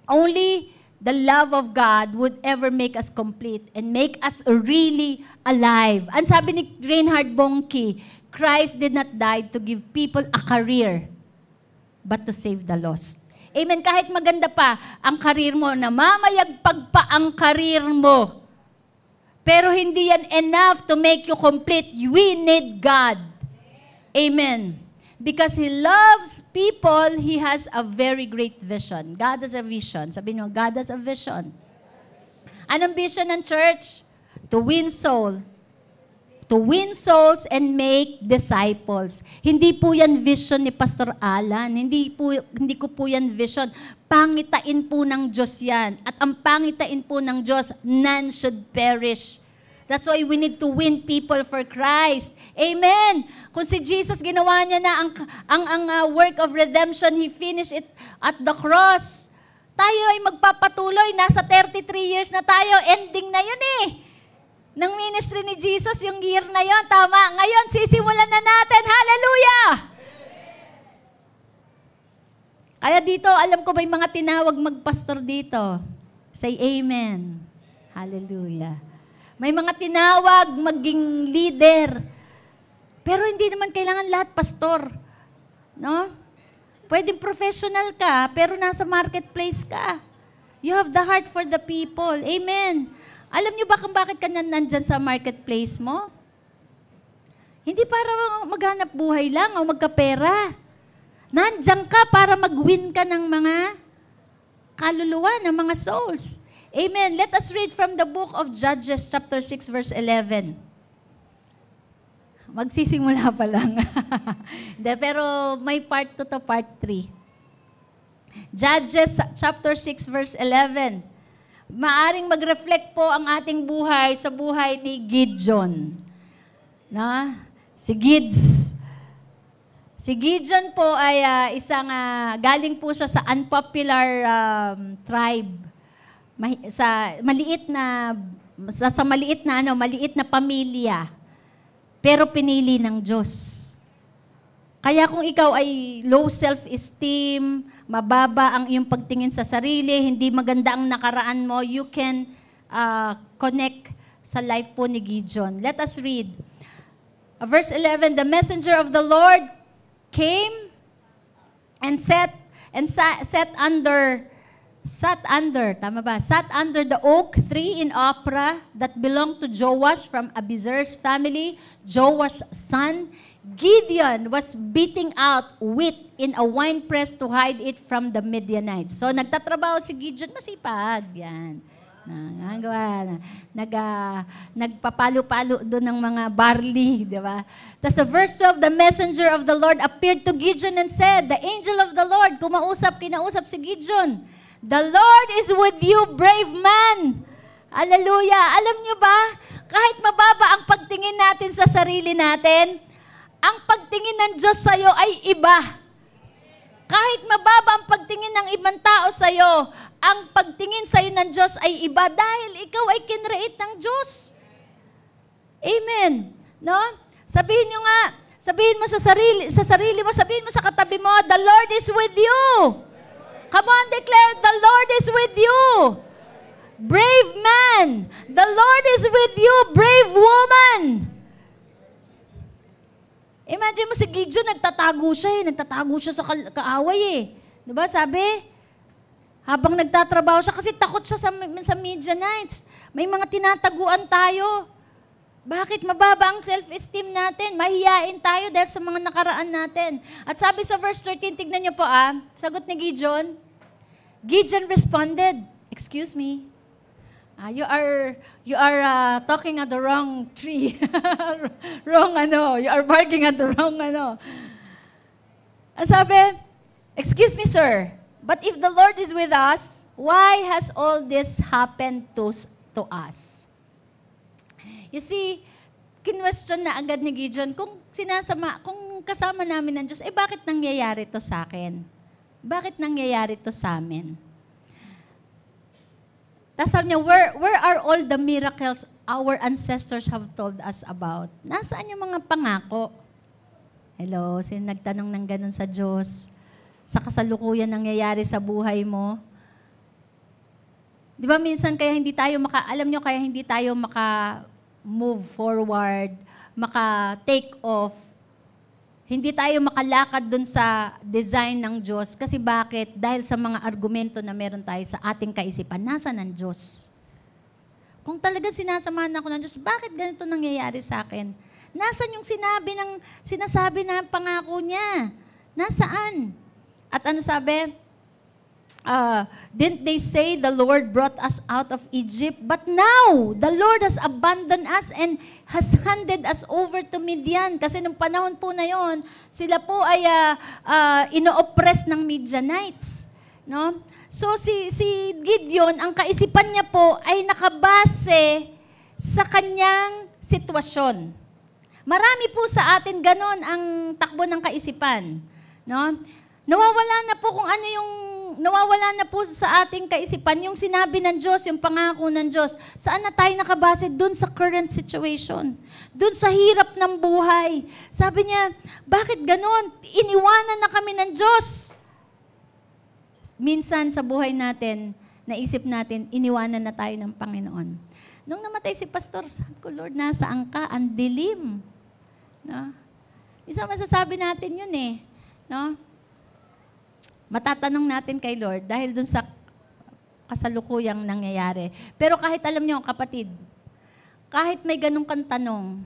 Only the love of God would ever make us complete and make us really alive. Ang sabi ni Reinhard Bonnke, Christ did not die to give people a career, but to save the lost. Amen. Kahit maganda pa ang karir mo, namamayagpag pa ang karir mo, pero hindi yan enough to make you complete. We need God. Amen. Because He loves people, He has a very great vision. God has a vision. Sabihin mo, God has a vision. Anong vision ng church? To win soul. To win souls and make disciples. Hindi po yan vision ni Pastor Alan. Hindi ko po yan vision. Pangitain po ng Diyos yan. At ang pangitain po ng Diyos, none should perish. That's why we need to win people for Christ. Amen. Kung si Jesus, ginawa niya na ang work of redemption, He finished it at the cross. Tayo ay magpapatuloy. Nasa 33 years na tayo. Ending na yun eh. Ng ministry ni Jesus, yung year na yon, tama. Ngayon, sisimulan na natin. Hallelujah! Kaya dito, alam ko may mga tinawag magpastor dito. Say amen. Hallelujah. May mga tinawag maging leader. Pero hindi naman kailangan lahat pastor. No? Pwedeng professional ka, pero nasa marketplace ka. You have the heart for the people. Amen. Alam niyo ba kung bakit ka nandyan sa marketplace mo? Hindi para maghanap buhay lang o magkapera. Nandiyan ka para mag-win ka ng mga kaluluwa, ng mga souls. Amen. Let us read from the book of Judges chapter 6 verse 11. Magsisimula pa lang. De, pero may part 2 to part 3. Judges chapter 6 verse 11. Maaring mag-reflect po ang ating buhay sa buhay ni Gideon. Na? Si Gids. Si Gideon po ay isang galing po siya sa unpopular tribe. Sa maliit na pamilya. Pero pinili ng Diyos. Kaya kung ikaw ay low self-esteem, mababa ang iyong pagtingin sa sarili, hindi maganda ang nakaraan mo, you can connect sa life po ni Gideon. Let us read. Verse 11, the messenger of the Lord came and sat under the oak tree in Ophrah that belonged to Joash from Abizer's family, Joash's son. Gideon was beating out wheat in a winepress to hide it from the Midianites. So, nagtatrabaho si Gideon, masipag. Yan. Nagpapalo-palo doon ng mga barley, di ba? Tapos sa verse 12, the messenger of the Lord appeared to Gideon and said, the angel of the Lord, kinausap si Gideon, the Lord is with you, brave man. Hallelujah. Alam niyo ba, kahit mababa ang pagtingin natin sa sarili natin, ang pagtingin ng Diyos sa'yo ay iba. Kahit mababa ang pagtingin ng ibang tao sa'yo, ang pagtingin sa'yo ng Diyos ay iba dahil ikaw ay kinreate ng Diyos. Amen. No? Sabihin mo sa sarili mo, sabihin mo sa katabi mo, the Lord is with you. Come on, declare, the Lord is with you. Brave man, the Lord is with you, brave woman. Imagine mo si Gideon, nagtatago siya sa kaaway eh. Diba sabi? Habang nagtatrabaho siya, kasi takot siya sa Midianites. May mga tinataguan tayo. Bakit mababa ang self-esteem natin? Mahiyain tayo dahil sa mga nakaraan natin. At sabi sa verse 13, tignan niyo po sagot ni Gideon. Gideon responded, excuse me, you are talking at the wrong tree. You are barking at the wrong Ang sabi, excuse me, sir, but if the Lord is with us, why has all this happened to us? You see, kinwestiyon na agad ni Gideon, kung kasama namin ng Diyos, bakit nangyayari to sa akin? Bakit nangyayari to sa amin? Tapos sabi niya, where are all the miracles our ancestors have told us about? Nasaan yung mga pangako? Hello, sino nagtanong ng ganun sa Diyos? Sa kasalukuyan nangyayari sa buhay mo? Di ba minsan kaya hindi tayo maka-move forward, maka-take off, hindi tayo makalakad dun sa design ng Diyos. Kasi bakit? Dahil sa mga argumento na meron tayo sa ating kaisipan, nasa ng Diyos. Kung talaga sinasamahan ako ng Diyos, bakit ganito nangyayari sa akin? Nasaan yung sinasabi na pangako niya? Nasaan? At ano sabi? Didn't they say the Lord brought us out of Egypt? But now, the Lord has abandoned us and has handed us over to Midian. Kasi nung panahon po na yon, sila po ay ino-oppress ng Midianites. No? So si Gideon, ang kaisipan niya po ay nakabase sa kanyang sitwasyon. Marami po sa atin ganon ang takbo ng kaisipan. No? Nawawala na po sa ating kaisipan yung sinabi ng Diyos, yung pangako ng Diyos. Saan na tayo nakabase? Doon sa current situation. Doon sa hirap ng buhay. Sabi niya, bakit ganon? Iniwanan na kami ng Diyos. Minsan sa buhay natin, naisip natin, iniwanan na tayo ng Panginoon. Nung namatay si Pastor, sabi ko, Lord, nasaan ka? Ang dilim. No? Isang masasabi natin yun eh. No? Matatanong natin kay Lord dahil dun sa kasalukuyang nangyayari. Pero kahit alam niyo, kapatid, kahit may ganun kang tanong,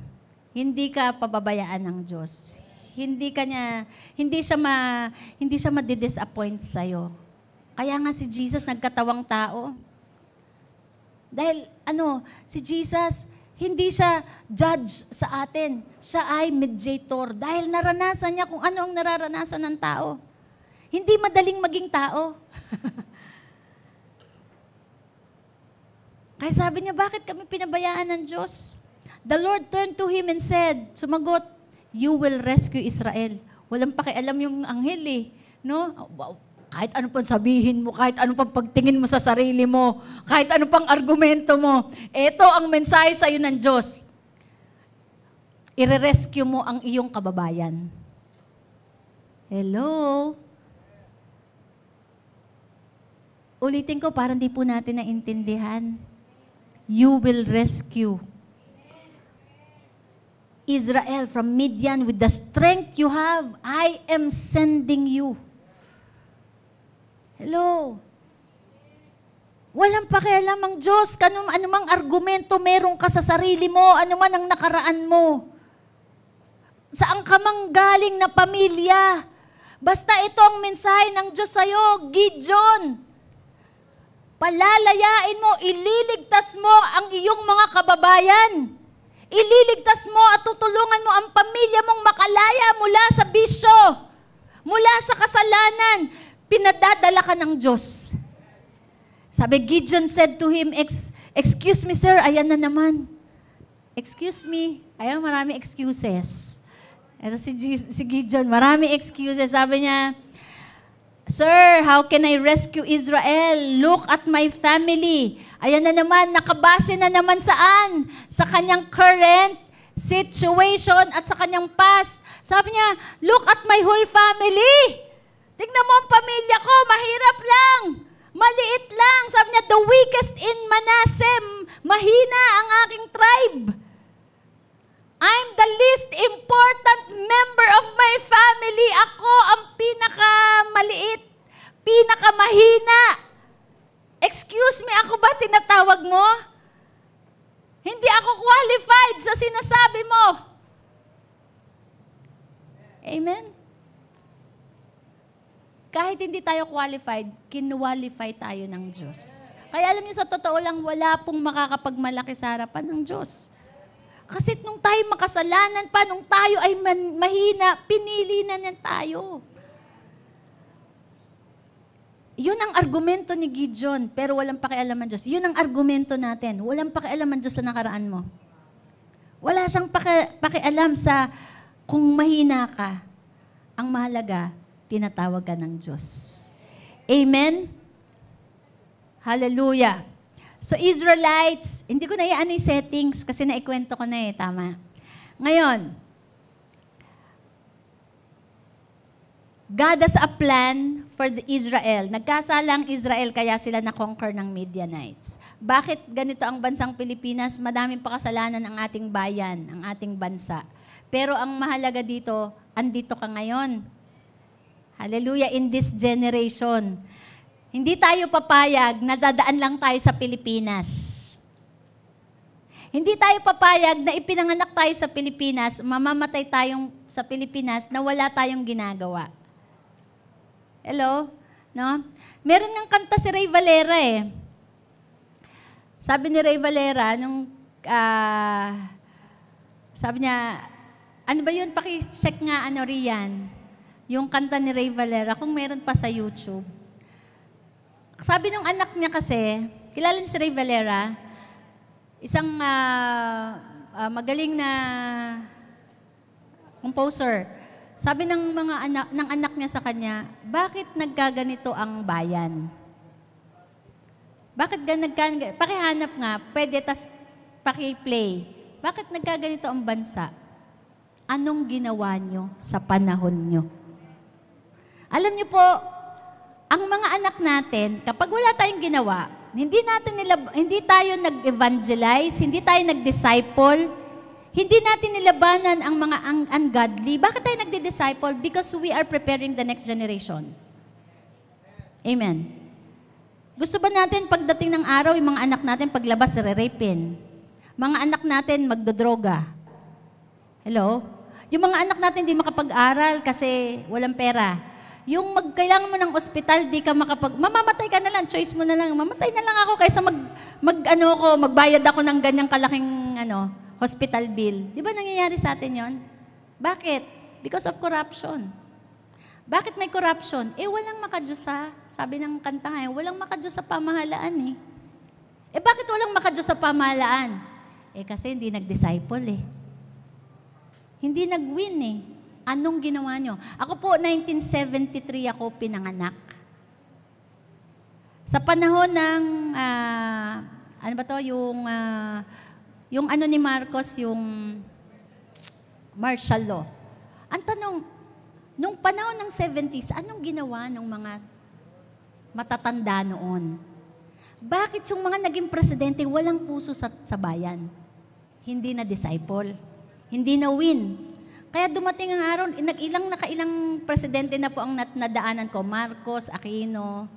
hindi ka pababayaan ng Diyos. hindi siya ma-disappoint sa'yo. Kaya nga si Jesus nagkatawang tao. Dahil si Jesus, hindi siya judge sa atin. Siya ay mediator. Dahil naranasan niya kung ano ang nararanasan ng tao. Hindi madaling maging tao. Kaya sabi niya, bakit kami pinabayaan ng Diyos? The Lord turned to him and said, sumagot, you will rescue Israel. Walang pakialam yung anghel eh. No? Kahit ano pang sabihin mo, kahit ano pang pagtingin mo sa sarili mo, kahit ano pang argumento mo, ito ang mensahe sa iyo ng Diyos. Ire-rescue mo ang iyong kababayan. Hello? Ulitin ko, parang di po natin naintindihan. You will rescue Israel from Midian with the strength you have. I am sending you. Hello? Walang pakialam ang Diyos. Anumang argumento meron ka sa sarili mo, anuman ang nakaraan mo. Saan ka mang galing na pamilya. Basta ito ang mensahe ng Diyos sa'yo, Gideon. Palalayain mo, ililigtas mo ang iyong mga kababayan. Ililigtas mo at tutulungan mo ang pamilya mong makalaya mula sa bisyo, mula sa kasalanan. Pinadadala ka ng Diyos. Sabi, Gideon said to him, excuse me sir, ayan na naman. Excuse me, ayan marami excuses. Ito si Gideon, marami excuses. Sabi niya, Sir, how can I rescue Israel? Look at my family. Ayan na naman, nakabase na naman saan? Sa kanyang current situation at sa kanyang past. Sabi niya, look at my whole family. Tignan mo ang pamilya ko, mahirap lang. Maliit lang. Sabi niya, the weakest in Manasseh. Mahina ang aking tribe. I'm the least important member of my family. Ako ang pinakamaliit, pinakamahina. Excuse me, ako ba tinatawag mo? Hindi ako qualified sa sinasabi mo. Amen? Kahit hindi tayo qualified, kinwalify tayo ng Diyos. Kaya alam niyo, sa totoo lang, wala pong makakapagmalaki sa harapan ng Diyos. Kasi nung tayo makasalanan pa, nung tayo ay mahina, pinili na niya tayo. Yun ang argumento ni Gideon, pero walang pakialaman Diyos. Yun ang argumento natin. Walang pakialaman Diyos sa nakaraan mo. Wala siyang pakialam sa kung mahina ka. Ang mahalaga, tinatawag ka ng Diyos. Amen? Hallelujah. So Israelites, hindi ko na iaan yung settings kasi naikwento ko na tama. Ngayon, God has a plan for the Israel. Nagkasalang Israel kaya sila na-conquer ng Midianites. Bakit ganito ang bansang Pilipinas? Madaming pakasalanan ang ating bayan, ang ating bansa. Pero ang mahalaga dito, andito ka ngayon. Hallelujah, in this generation. Hindi tayo papayag na dadaan lang tayo sa Pilipinas. Hindi tayo papayag na ipinanganak tayo sa Pilipinas, mamamatay tayong sa Pilipinas na wala tayong ginagawa. Hello? No? Meron ng kanta si Ray Valera Sabi ni Ray Valera, sabi niya, ano ba yun? Paki-check nga Rian. Yung kanta ni Ray Valera, kung meron pa sa YouTube. Sabi ng anak niya kasi, kilala niyo si Ray Valera, isang magaling na composer. Sabi ng anak niya sa kanya, bakit nagkaganito ang bayan? Bakit nagkaganito? Pakihanap nga, pwede tas paki-play. Bakit nagkaganito ang bansa? Anong ginawa nyo sa panahon nyo? Alam niyo po, ang mga anak natin, kapag wala tayong ginawa, hindi tayo nag-evangelize, hindi tayo nag-disciple, hindi natin nilabanan ang mga ungodly. Bakit tayo nagdi-disciple? Because we are preparing the next generation. Amen. Gusto ba natin pagdating ng araw, yung mga anak natin paglabas, re-rapin? Mga anak natin magdodroga. Hello? Yung mga anak natin hindi makapag-aral kasi walang pera. Yung kailangan mo ng ospital, di ka mamamatay ka na lang, choice mo na lang, mamatay na lang ako kaysa magbayad ako ng ganyang kalaking hospital bill. Di ba nangyayari sa atin yon? Bakit? Because of corruption. Bakit may corruption? Walang makadiyos sabi ng kanta nga, walang makadiyos sa pamahalaan bakit walang makadiyos sa pamahalaan? Kasi hindi nag-disciple Hindi nag-win Anong ginawa nyo? Ako po, 1973 ako pinanganak. Sa panahon ng, yung ni Marcos, yung martial law. Ang tanong, nung panahon ng 70s, anong ginawa ng mga matatanda noon? Bakit yung mga naging presidente walang puso sa bayan? Hindi na disciple. Hindi na win. Kaya dumating ang araw, nakailang presidente na po ang nadaanan ko. Marcos, Aquino,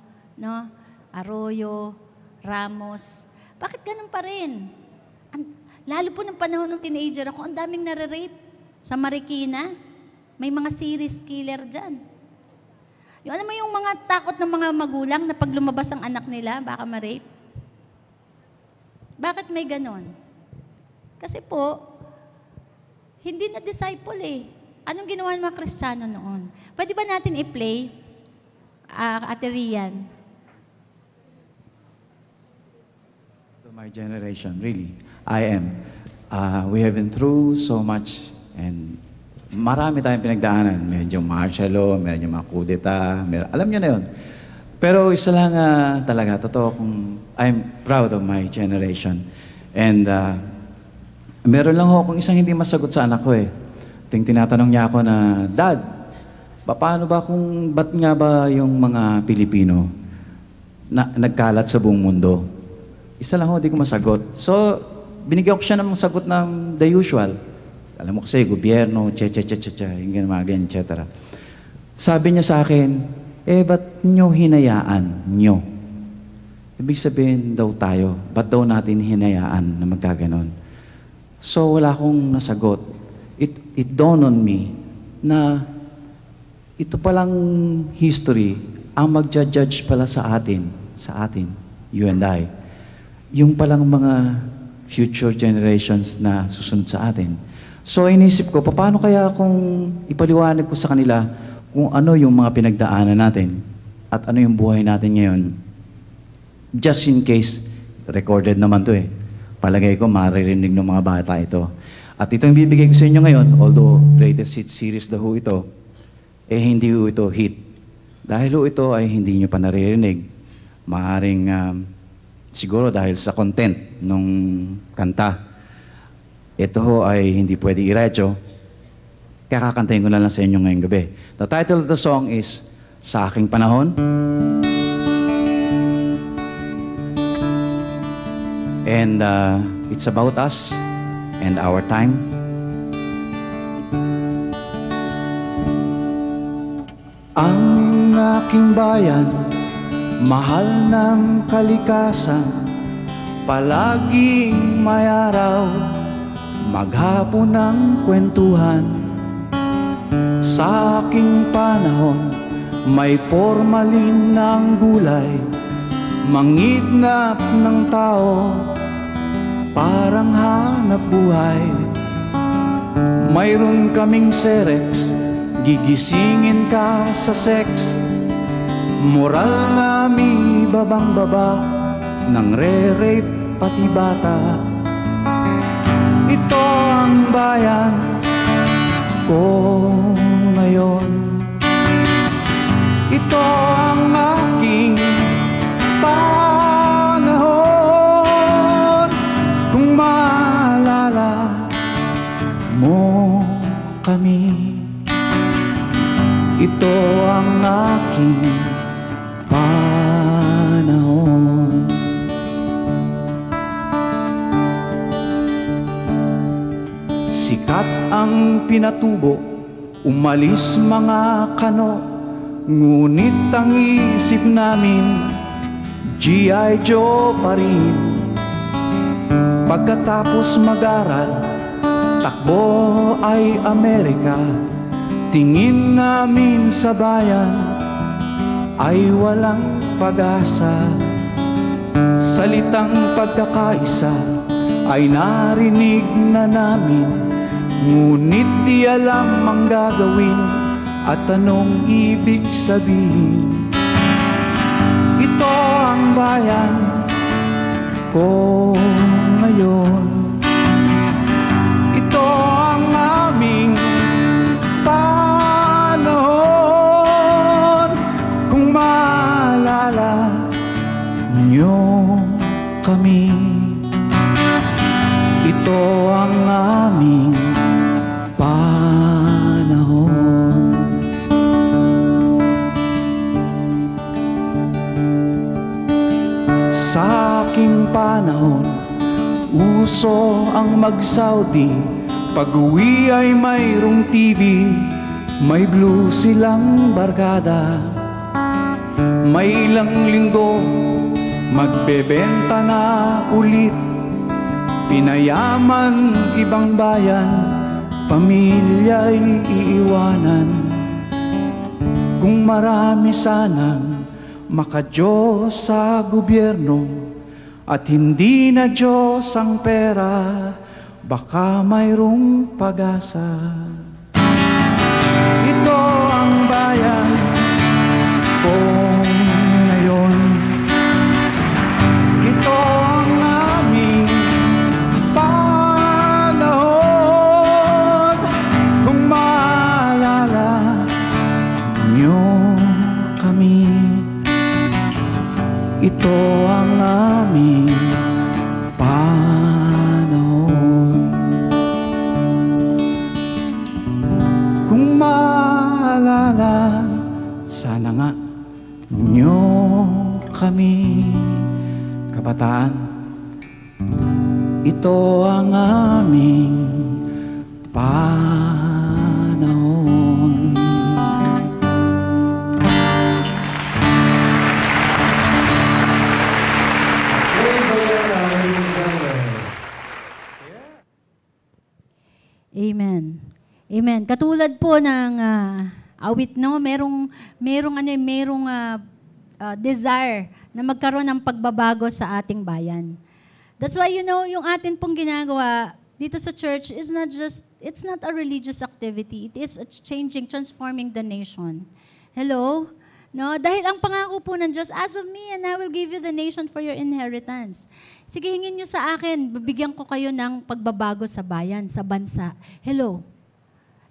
Arroyo, Ramos. Bakit ganun pa rin? Lalo po ng panahon ng teenager ako, ang daming nare-rape sa Marikina. May mga series killer dyan. Yung yung mga takot ng mga magulang na pag lumabas ang anak nila, baka ma-rape? Bakit may ganon? Kasi po, hindi na disciple Anong ginawa ng mga Kristiyano noon? Pwede ba natin i-play, Ate Rian? To my generation, really, I am. We have been through so much and marami tayong pinagdaanan. Medyo martial law, medyo mga kudeta, alam niyo na yun. Pero isa lang talaga, totoo I'm proud of my generation. And meron lang akong isang hindi masagot sa anak ko tinatanong niya ako na, Dad, paano ba ba't nga ba yung mga Pilipino na nagkalat sa buong mundo? Isa lang hindi ko masagot. So, binigyan ko siya ng sagot ng the usual. Alam mo kasi, gobyerno, yung mga ganyan, etc. Sabi niya sa akin, ba't nyo hinayaan nyo? Ibig sabihin daw tayo, ba't daw natin hinayaan na magkaganon? So, wala akong nasagot. It dawned on me na ito palang history, ang magja-judge pala sa atin, you and I, yung palang mga future generations na susunod sa atin. So, inisip ko, paano kaya kung ipaliwanag ko sa kanila kung ano yung mga pinagdaanan natin at ano yung buhay natin ngayon? Just in case, recorded naman to Palagay ko, maririnig ng mga bata ito. At ito yung bibigay ko sa inyo ngayon, although greatest hit series the Who ito, hindi ito hit. Dahil ito ay hindi nyo pa naririnig. Maaaring, siguro dahil sa content ng kanta, ito ay hindi pwede i-radyo, kaya kakantahin ko na lang sa inyo ngayong gabi. The title of the song is, Sa Aking Panahon. And it's about us and our time. Ang aking bayan, mahal ng kalikasan, palaging may araw, maghapon ng kwentuhan. Sa aking panahon, may formalin ng gulay, mangidnap ng tao, parang hanap buhay. Mayroon kaming serex, gigisingin ka sa sex, moral na may babang-baba, nang re-rape pati bata. Ito ang bayan ko ngayon. Ito ang aking panahon. Kung maalala mo kami, ito ang aking panahon. Sikat ang pinatubo, umalis mga kano, ngunit ang isip namin, G.I. Joe pa rin. Pagkatapos mag-aral, takbo ay Amerika. Tingin namin sa bayan ay walang pag-asa. Salitang pagkakaisa ay narinig na namin, ngunit di alam ang gagawin at anong ibig sabihin. Ito ang bayan ko ngayon. Ito ang aming panahon. Kung maalala niyo kami, ito ang aming panahon. Sa aking panahon, uso ang mag-Saudi. Pag-uwi ay mayroong TV, may blue silang barkada. May ilang linggo, magbebenta na ulit. Pinayaman ibang bayan, pamilya'y iiwanan. Kung marami sanang maka-Diyos sa gobyerno at hindi na Diyos ang pera, baka mayroong pag-asa. Ito ang bayan ko ngayon. Ito ang aming panahon. Kung maalala niyo kami, ito ang aming panahon. Kung maalala, sana nga niyo kami, kabataan, ito ang aming panahon. Amen. Amen. Katulad po ng awit, no, merong desire na magkaroon ng pagbabago sa ating bayan. That's why, you know, yung atin pong ginagawa dito sa church is it's not a religious activity. It is a transforming the nation. Hello? No, dahil ang pangako po ng Diyos, as of me, and I will give you the nation for your inheritance. Sige, hingin nyo sa akin, bibigyan ko kayo ng pagbabago sa bayan, sa bansa. Hello?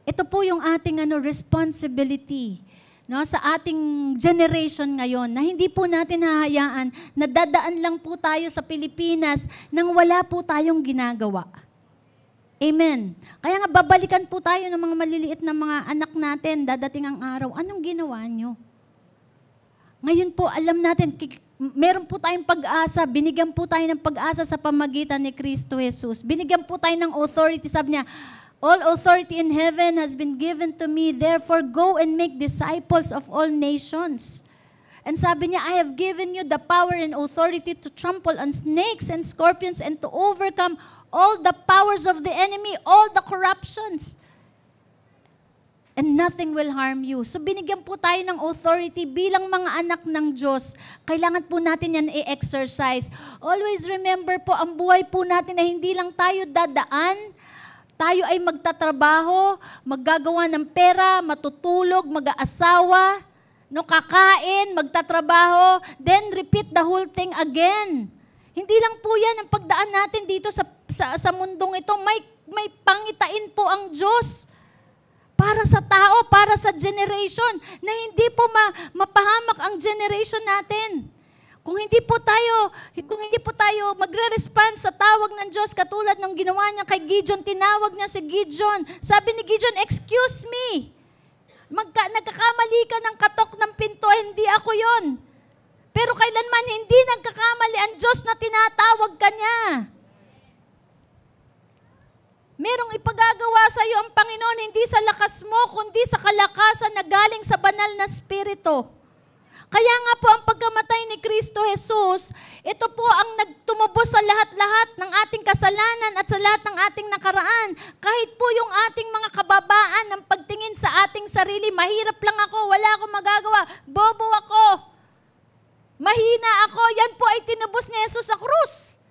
Ito po yung ating responsibility, no, sa ating generation ngayon, na hindi po natin hahayaan na dadaan lang po tayo sa Pilipinas nang wala po tayong ginagawa. Amen. Kaya nga babalikan po tayo ng mga maliliit na mga anak natin, dadating ang araw, anong ginawa nyo? Ngayon po, alam natin, meron po tayong pag-asa, binigyan po tayo ng pag-asa sa pamagitan ni Kristo Jesus. Binigyan po tayo ng authority, sabi niya, all authority in heaven has been given to me, therefore go and make disciples of all nations. And sabi niya, I have given you the power and authority to trample on snakes and scorpions and to overcome all the powers of the enemy, all the corruptions. And nothing will harm you. So binigyan po tayo ng authority bilang mga anak ng Diyos. Kailangan po natin yan i-exercise. Always remember po, ang buhay po natin ay hindi lang tayo dadaan. Tayo ay magtatrabaho, maggagawa ng pera, matutulog, mag-aasawa, no, kakain, magtatrabaho, then repeat the whole thing again. Hindi lang po yan ang pagdaan natin dito sa mundong ito. May pangitain po ang Diyos para sa tao, para sa generation, na hindi po mapahamak ang generation natin. Kung hindi po tayo magre-respond sa tawag ng Diyos, katulad ng ginawa niya kay Gideon, tinawag niya si Gideon. Sabi ni Gideon, excuse me, nagkakamali ka ng katok ng pinto, hindi ako yon. Pero kailanman hindi nagkakamali ang Diyos na tinatawag ka niya. Merong ipagagawa sa iyo ang Panginoon, hindi sa lakas mo, kundi sa kalakasan na galing sa banal na Espiritu. Kaya nga po ang pagkamatay ni Kristo Jesus, ito po ang nagtumubos sa lahat-lahat ng ating kasalanan at sa lahat ng ating nakaraan. Kahit po yung ating mga kababaan ng pagtingin sa ating sarili, mahirap lang ako, wala akong magagawa, bobo ako, mahina ako, yan po ay tinubos ni Jesus sa krus.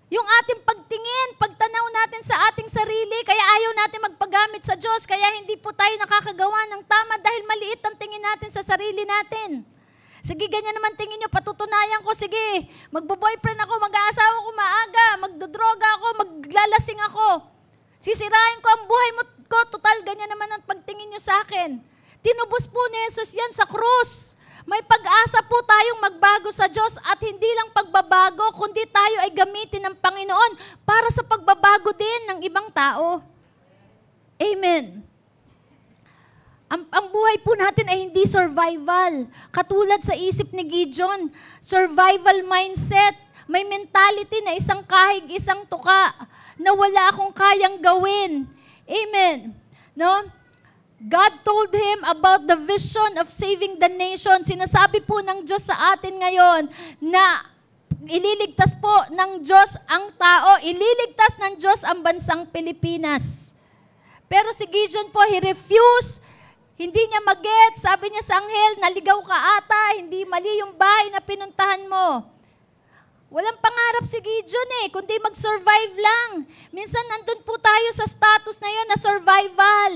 Yung ating pagtingin, pagtanaw natin sa ating sarili, kaya ayaw natin magpagamit sa Diyos, kaya hindi po tayo nakakagawa ng tama dahil maliit ang tingin natin sa sarili natin. Sige, ganyan naman tingin nyo, patutunayan ko, sige, magbo-boyfriend ako, mag-aasawa ko maaga, magdodroga ako, maglalasing ako. Sisirain ko ang buhay mo ko, total, ganyan naman ang pagtingin nyo sa akin. Tinubos po ni Jesus yan sa krus. May pag-asa po tayong magbago sa Diyos at hindi lang pagbabago, kundi tayo ay gamitin ng Panginoon para sa pagbabago din ng ibang tao. Amen. Ang buhay po natin ay hindi survival. Katulad sa isip ni Gideon, survival mindset. May mentality na isang kahig, isang tuka, na wala akong kayang gawin. Amen. No? God told him about the vision of saving the nation. Sinasabi po ng Diyos sa atin ngayon na ililigtas po ng Diyos ang tao, ililigtas ng Diyos ang bansang Pilipinas. Pero si Gideon po, he refused. Hindi niya mag-get. Sabi niya sa anghel, naligaw ka ata, hindi mali yung bahay na pinuntahan mo. Walang pangarap si Gideon kundi mag-survive lang. Minsan nandun po tayo sa status na yun na survival.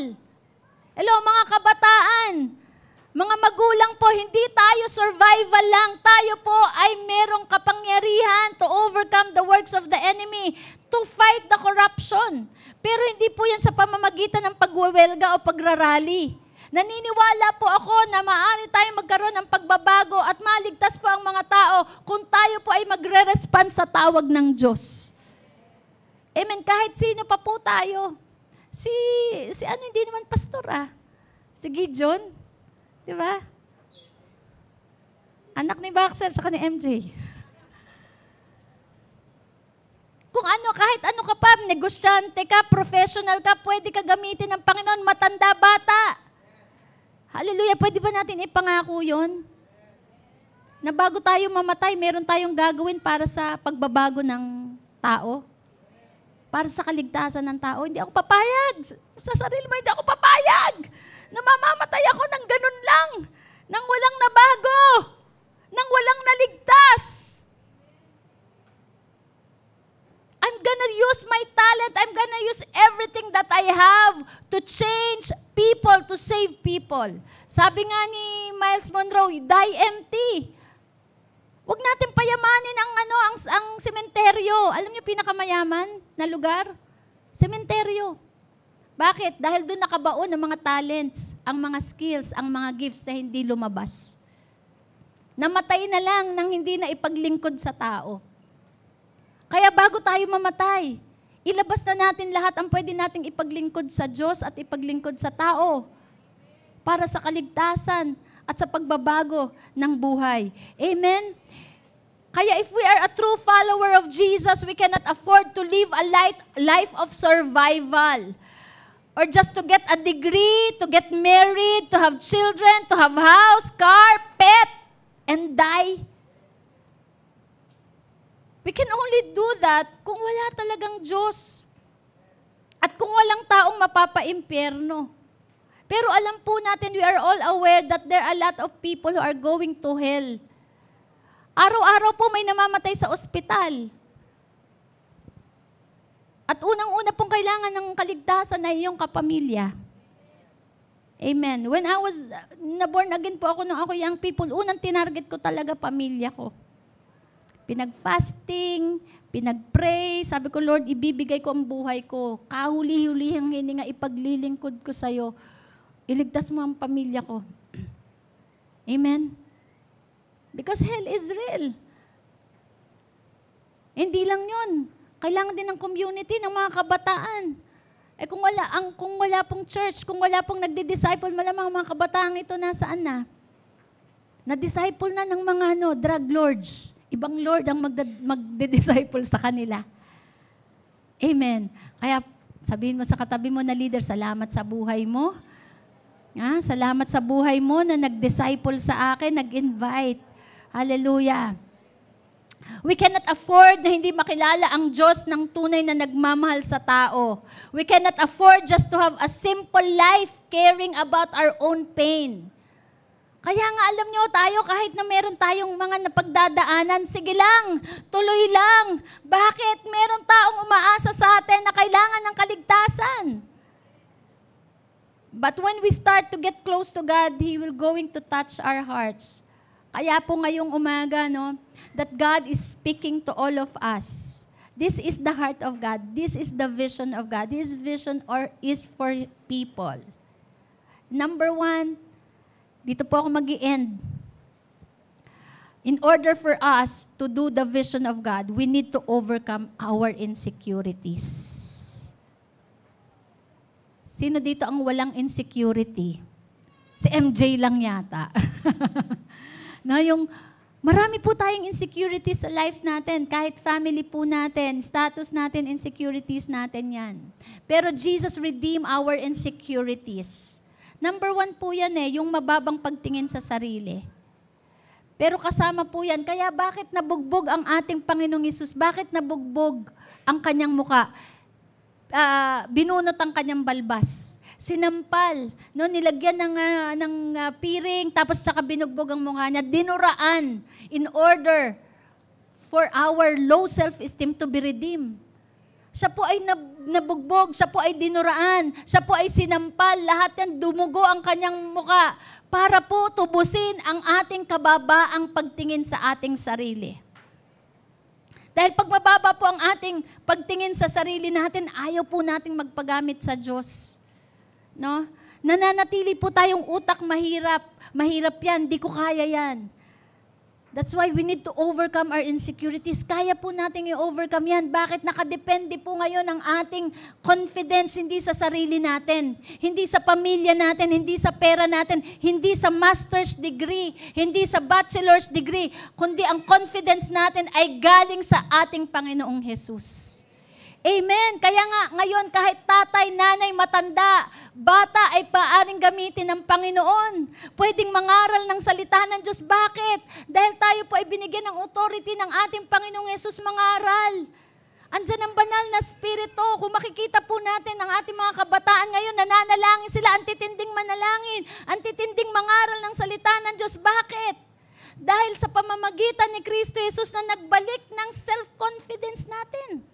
Hello mga kabataan, mga magulang po, hindi tayo survival lang. Tayo po ay merong kapangyarihan to overcome the works of the enemy, to fight the corruption. Pero hindi po yan sa pamamagitan ng pagwewelga o pagrarally. Naniniwala po ako na maaari tayong magkaroon ng pagbabago at maligtas po ang mga tao kung tayo po ay magre-respond sa tawag ng Diyos. Amen, kahit sino pa po tayo. Si ano, hindi naman pastor si Gideon, di ba? Anak ni Baxter, saka ni MJ. Kung ano, kahit ano ka pa, negosyante ka, professional ka, pwede ka gamitin ng Panginoon, matanda, bata. Hallelujah, pwede ba natin ipangako yun? Na bago tayo mamatay, meron tayong gagawin para sa pagbabago ng tao? Para sa kaligtasan ng tao, hindi ako papayag. Sa sarili mo, hindi ako papayag. Na mamamatay ako ng ganun lang. Nang walang nabago. Nang walang naligtas. I'm gonna use my talent. I'm gonna use everything that I have to change people, to save people. Sabi nga ni Miles Monroe, die empty. Huwag natin payamanin ang sementeryo. Alam niyo pinakamayaman na lugar? Sementeryo. Bakit? Dahil doon nakabaon ang mga talents, ang mga skills, ang mga gifts na hindi lumabas. Namatay na lang nang hindi na ipaglingkod sa tao. Kaya bago tayo mamatay, ilabas na natin lahat ang pwede nating ipaglingkod sa Diyos at ipaglingkod sa tao para sa kaligtasan at sa pagbabago ng buhay. Amen? Kaya if we are a true follower of Jesus, we cannot afford to live a life of survival. Or just to get a degree, to get married, to have children, to have house, car, pet, and die. We can only do that kung wala talagang Diyos. At kung walang taong mapapa-impyerno. Pero alam po natin, we are all aware that there are a lot of people who are going to hell. Araw-araw po may namamatay sa ospital. At unang-una pong kailangan ng kaligtasan ay iyong kapamilya. Amen. When I was na-born again po ako nung ako young people, unang tinarget ko talaga pamilya ko. Pinag-fasting, pinag-pray, sabi ko, Lord, ibibigay ko ang buhay ko. Kahuli-hulihang hininga, ipaglilingkod ko sa'yo. Iligtas mo ang pamilya ko. Amen. Because hell is real. Hindi lang yun. Kailangan din ng community, ng mga kabataan. Kung wala pong church, kung wala pong nagdi-disciple, malamang mga kabataan ito nasaan na? Na-disciple na ng mga drug lords. Ibang lord ang magdi-disciple sa kanila. Amen. Kaya sabihin mo sa katabi mo na leader, salamat sa buhay mo. Salamat sa buhay mo na nag-disciple sa akin, nag-invite. Hallelujah. We cannot afford na hindi makilala ang Diyos ng tunay na nagmamahal sa tao. We cannot afford just to have a simple life caring about our own pain. Kaya nga alam nyo tayo, kahit na meron tayong mga napagdadaanan, sige lang, tuloy lang. Bakit? Meron taong umaasa sa atin na kailangan ng kaligtasan. But when we start to get close to God, He will going to touch our hearts. Kaya po ngayong umaga, no, that God is speaking to all of us. This is the heart of God. This is the vision of God. His vision is for people. Number 1, dito po ako mag-i-end. In order for us to do the vision of God, we need to overcome our insecurities. Sino dito ang walang insecurity? Si MJ lang yata. No, yung marami po tayong insecurities sa life natin. Kahit family po natin, status natin, insecurities natin yan. Pero Jesus redeemed our insecurities. Number 1 po yan yung mababang pagtingin sa sarili. Pero kasama po yan, kaya bakit nabugbog ang ating Panginoong Hesus? Bakit nabugbog ang kanyang muka? Binunot ang kanyang balbas. Sinampal, no, nilagyan ng piring, tapos saka binugbog ang mukha niya, dinuraan in order for our low self-esteem to be redeemed. Siya po ay nabugbog, siya po ay dinuraan, siya po ay sinampal, lahat yan dumugo ang kanyang mukha para po tubusin ang ating kababaang pagtingin sa ating sarili. Dahil pag mababa po ang ating pagtingin sa sarili natin, ayaw po nating magpagamit sa Diyos. No? Nananatili po tayong utak mahirap. Mahirap yan, di ko kaya yan. That's why we need to overcome our insecurities. Kaya po natin i-overcome yan. Bakit? Nakadepende po ngayon ang ating confidence hindi sa sarili natin, hindi sa pamilya natin, hindi sa pera natin, hindi sa master's degree, hindi sa bachelor's degree, kundi ang confidence natin ay galing sa ating Panginoong Hesus. Amen. Kaya nga ngayon kahit tatay, nanay, matanda, bata ay paaring gamitin ng Panginoon. Pwedeng mangaral ng salita ng Diyos. Bakit? Dahil tayo po ay binigyan ng authority ng ating Panginoong Yesus mangaral. Andyan ang banal na spirito. Kung makikita po natin ang ating mga kabataan ngayon, nananalangin sila, antitinding manalangin, antitinding mangaral ng salita ng Diyos. Bakit? Dahil sa pamamagitan ni Kristo Jesus na nagbalik ng self-confidence natin.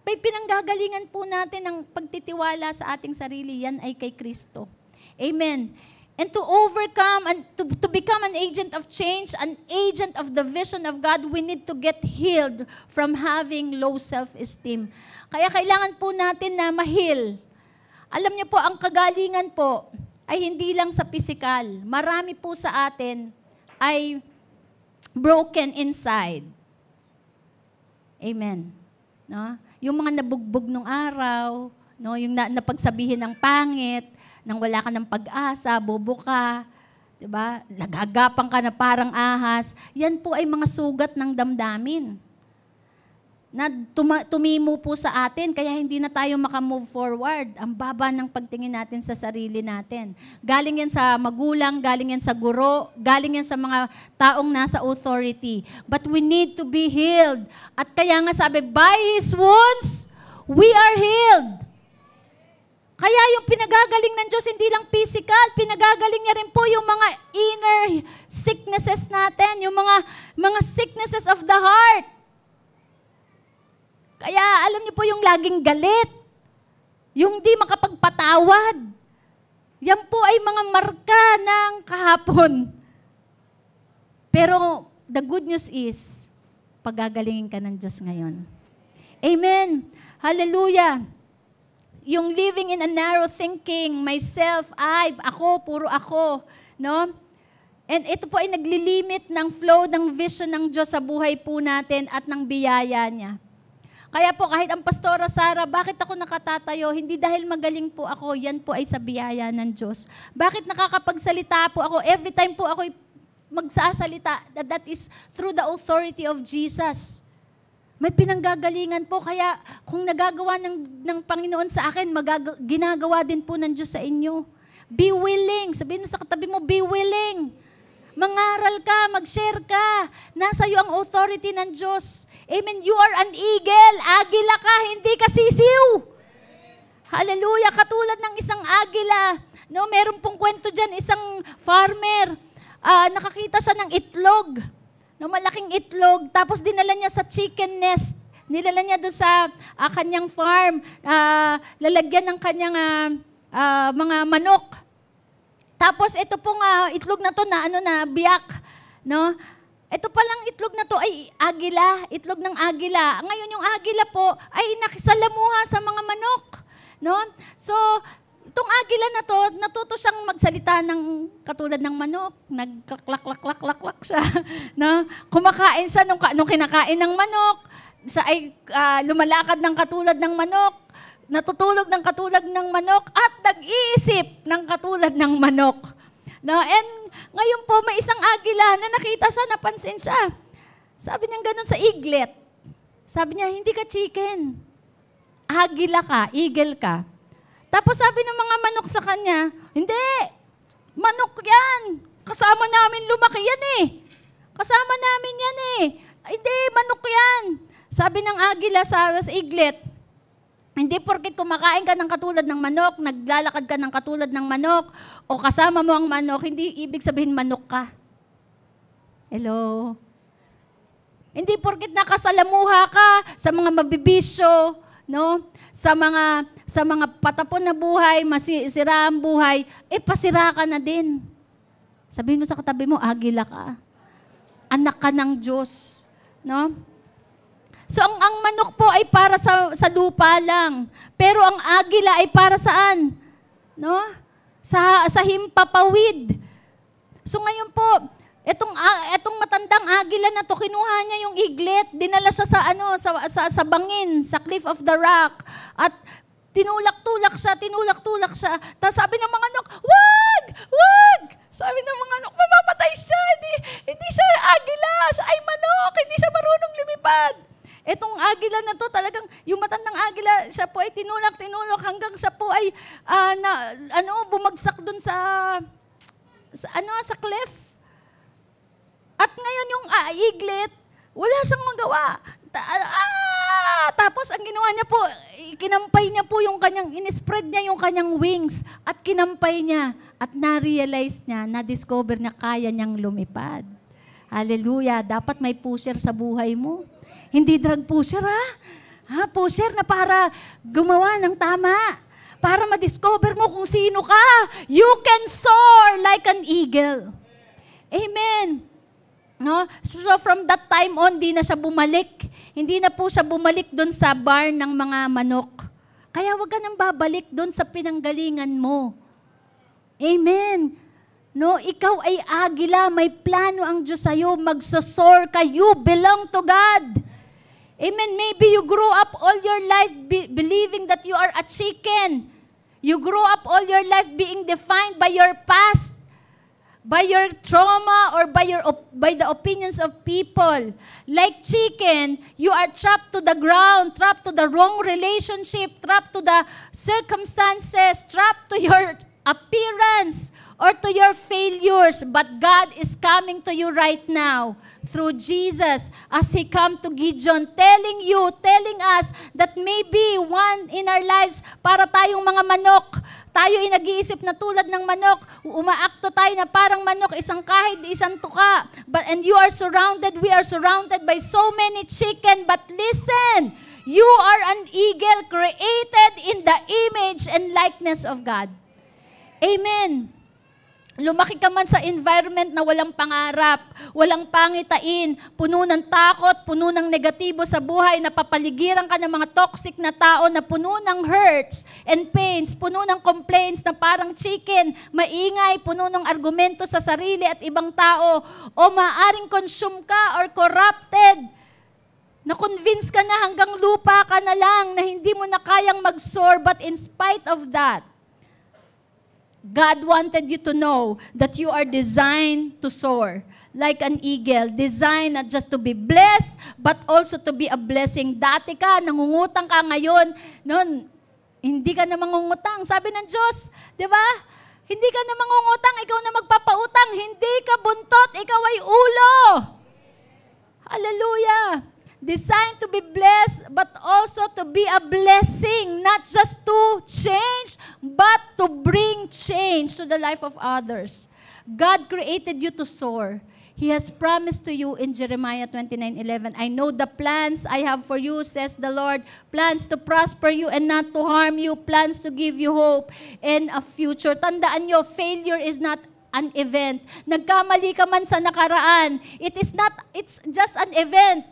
May pinanggagalingan po natin ang pagtitiwala sa ating sarili, yan ay kay Kristo. Amen. And to overcome and to become an agent of change, an agent of the vision of God, we need to get healed from having low self-esteem. Kaya kailangan po natin na ma-heal. Alam niyo po, ang kagalingan po ay hindi lang sa physical. Marami po sa atin ay broken inside. Amen. No? Yung mga nabugbog nung araw, no, yung napagsabihin ng pangit, nang wala ka ng pag-asa, bobo ka, 'di ba? Nagagapang ka na parang ahas. Yan po ay mga sugat ng damdamin. Na tumimo po sa atin, kaya hindi na tayo makamove forward. Ang baba ng pagtingin natin sa sarili natin. Galing yan sa magulang, galing yan sa guro, galing yan sa mga taong nasa authority. But we need to be healed. At kaya nga sabi, by His wounds, we are healed. Kaya yung pinagagaling ng Diyos, hindi lang physical, pinagagaling niya rin po yung mga inner sicknesses natin, yung mga sicknesses of the heart. Kaya alam niyo po yung laging galit, yung di makapagpatawad, yan po ay mga marka ng kahapon. Pero the good news is, pagagalingin ka ng Diyos ngayon. Amen. Hallelujah. Yung living in a narrow thinking, myself, I, ako, puro ako, no? And ito po ay naglilimit ng flow ng vision ng Diyos sa buhay po natin at ng biyaya niya. Kaya po kahit ang Pastora Sara, bakit ako nakatatayo? Hindi dahil magaling po ako, yan po ay sa biyaya ng Diyos. Bakit nakakapagsalita po ako? Every time po ako magsasalita, that is through the authority of Jesus. May pinanggagalingan po, kaya kung nagagawa ng Panginoon sa akin, ginagawa din po ng Diyos sa inyo. Be willing. Sabihin mo sa katabi mo, be willing. Mangaral ka, mag-share ka. Nasa iyo ang authority ng Diyos. Amen. You are an eagle. Agila ka, hindi ka sisiw. Hallelujah. Katulad ng isang agila. No, meron pong kwento dyan, isang farmer. Nakakita siya ng itlog. No, malaking itlog. Tapos dinala niya sa chicken nest. Nilala niya doon sa kanyang farm. Lalagyan ng kanyang mga manok. Tapos ito pong itlog na to na biyak, no? Ito palang itlog na to ay agila, itlog ng agila. Ngayon yung agila po ay nakisalamuha sa mga manok, no? So itong agila na to, natuto siyang magsalita ng katulad ng manok. Nagklaklak-klak-klak-klak siya, no? Kumakain siya nung kinakain ng manok. Siya ay lumalakad ng katulad ng manok. Natutulog ng katulad ng manok at nag-iisip ng katulad ng manok. No? And ngayon po may isang agila na nakita siya, napansin siya. Sabi niya ganun sa eaglet. Sabi niya, hindi ka chicken. Agila ka, eagle ka. Tapos sabi ng mga manok sa kanya, hindi, manok yan. Kasama namin lumaki yan eh. Kasama namin yan eh. Hindi, manok yan. Sabi ng agila sa eaglet, hindi porket kumakain ka ng katulad ng manok, naglalakad ka ng katulad ng manok, o kasama mo ang manok, hindi ibig sabihin manok ka. Hello? Hindi porket nakasalamuha ka sa mga mabibisyo, no? Sa mga patapon na buhay, masira ang buhay, pasira ka na din. Sabihin mo sa katabi mo, agila ka. Anak ka ng Diyos, no? So, ang manok po ay para sa lupa lang. Pero ang agila ay para saan? No? Sa himpapawid. So, ngayon po, etong matandang agila na to, kinuha niya yung eaglet, dinala siya sa bangin, sa cliff of the rock. At tinulak-tulak siya. Tapos sabi ng mga manok, wag! Wag! Sabi ng mga manok, mamamatay siya. Hindi siya agila, siya ay manok. Hindi siya marunong lumipad. Etong agila na to, talagang yung matandang agila, siya po ay tinulak hanggang siya po ay bumagsak dun sa cliff. At ngayon yung eaglet, wala siyang magawa. Tapos ang ginawa niya po, kinampay niya po yung kanyang, inispread niya yung kanyang wings at kinampay niya at na-realize niya, na-discover niya kaya niyang lumipad. Hallelujah. Dapat may pusher sa buhay mo. Hindi drug pusher, pusher na para gumawa ng tama. Para ma-discover mo kung sino ka. You can soar like an eagle. Amen. No? So from that time on, di na siya bumalik. Hindi na po siya bumalik doon sa barn ng mga manok. Kaya wag ka nang babalik doon sa pinanggalingan mo. Amen. No, ikaw ay agila, may plano ang Diyos sa'yo, magsasoar ka, you belong to God. Amen. Maybe you grow up all your life believing that you are a chicken. You grow up all your life being defined by your past, by your trauma, or by the opinions of people. Like chicken, you are trapped to the ground, trapped to the wrong relationship, trapped to the circumstances, trapped to your appearance, or to your failures. But God is coming to you right now through Jesus as He come to Gideon, telling us that maybe one in our lives, para tayong mga manok, tayo ay nag-iisip na tulad ng manok, umaakto tayo na parang manok, isang kahid, isang tuka. And we are surrounded by so many chicken, but listen, you are an eagle created in the image and likeness of God. Amen. Lumaki ka man sa environment na walang pangarap, walang pangitain, puno ng takot, puno ng negatibo sa buhay, napapaligiran ka ng mga toxic na tao na puno ng hurts and pains, puno ng complaints na parang chicken, maingay, puno ng argumento sa sarili at ibang tao, o maaring consume ka or corrupted, na-convince ka na hanggang lupa ka na lang na hindi mo na kayang mag-soar, but in spite of that, God wanted you to know that you are designed to soar like an eagle, designed not just to be blessed, but also to be a blessing. Dati ka, nangungutang ka ngayon, noon, hindi ka na mangungutang. Sabi ng Diyos, di ba? Hindi ka na mangungutang, ikaw na magpapautang. Hindi ka buntot, ikaw ay ulo. Hallelujah. Designed to be blessed, but also to be a blessing, not just to change, but to bring change to the life of others. God created you to soar. He has promised to you in Jeremiah 29:11, I know the plans I have for you, says the Lord, plans to prosper you and not to harm you, plans to give you hope and a future. Tandaan nyo, failure is not an event. Nagkamali ka man sa nakaraan, it's just an event.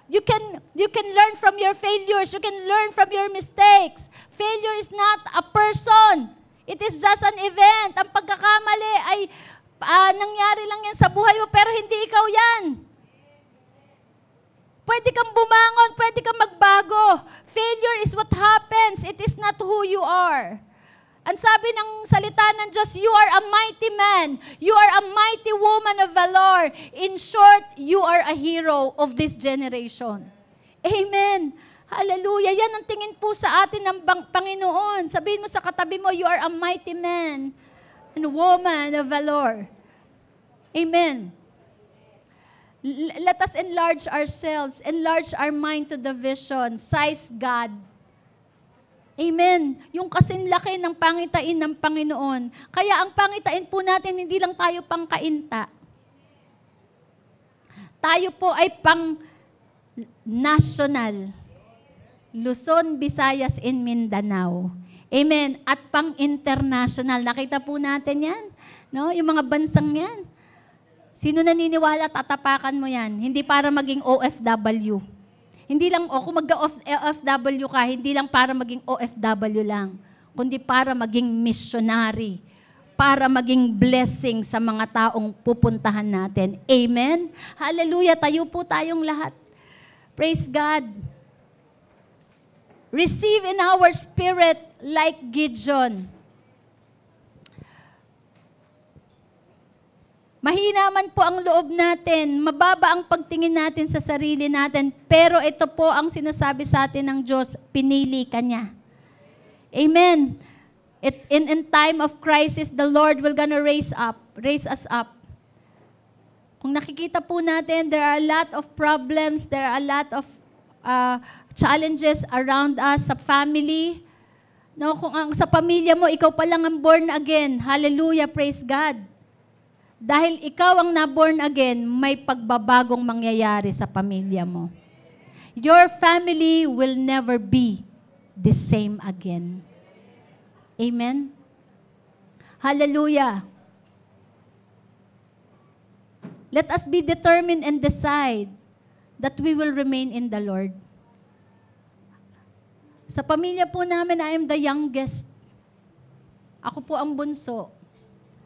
You can learn from your failures, you can learn from your mistakes. Failure is not a person. It is just an event. Ang pagkakamali ay nangyari lang yan sa buhay mo, pero hindi ikaw yan. Pwede kang bumangon, pwede kang magbago. Failure is what happens. It is not who you are. Ang sabi ng salita ng Diyos, you are a mighty man. You are a mighty woman of valor. In short, you are a hero of this generation. Amen. Hallelujah. Yan ang tingin po sa atin ng Panginoon. Sabihin mo sa katabi mo, you are a mighty man and woman of valor. Amen. Let us enlarge ourselves, enlarge our mind to the vision, size God. Amen. Yung kasinlaki ng pangitain ng Panginoon. Kaya ang pangitain po natin, hindi lang tayo pangkainta. Tayo po ay pang-national. Luzon, Visayas, and Mindanao. Amen. At pang-international. Nakita po natin yan. No? Yung mga bansang yan. Sino naniniwala, tatapakan mo yan. Hindi para maging OFW. Hindi lang, kung mag-OFW ka, hindi lang para maging OFW lang. Kundi para maging missionary. Para maging blessing sa mga taong pupuntahan natin. Amen? Hallelujah. Tayo po tayong lahat. Praise God. Receive in our spirit like Gideon. Mahina man po ang loob natin, mababa ang pagtingin natin sa sarili natin, pero ito po ang sinasabi sa atin ng Diyos, pinili ka niya. Amen. In time of crisis, the Lord will gonna raise us up. Kung nakikita po natin, there are a lot of problems, there are a lot of challenges around us sa family. No, kung sa pamilya mo, ikaw pa lang ang born again. Hallelujah, praise God. Dahil ikaw ang na-born again, may pagbabagong mangyayari sa pamilya mo. Your family will never be the same again. Amen? Hallelujah. Let us be determined and decide that we will remain in the Lord. Sa pamilya po namin, I am the youngest. Ako po ang bunso.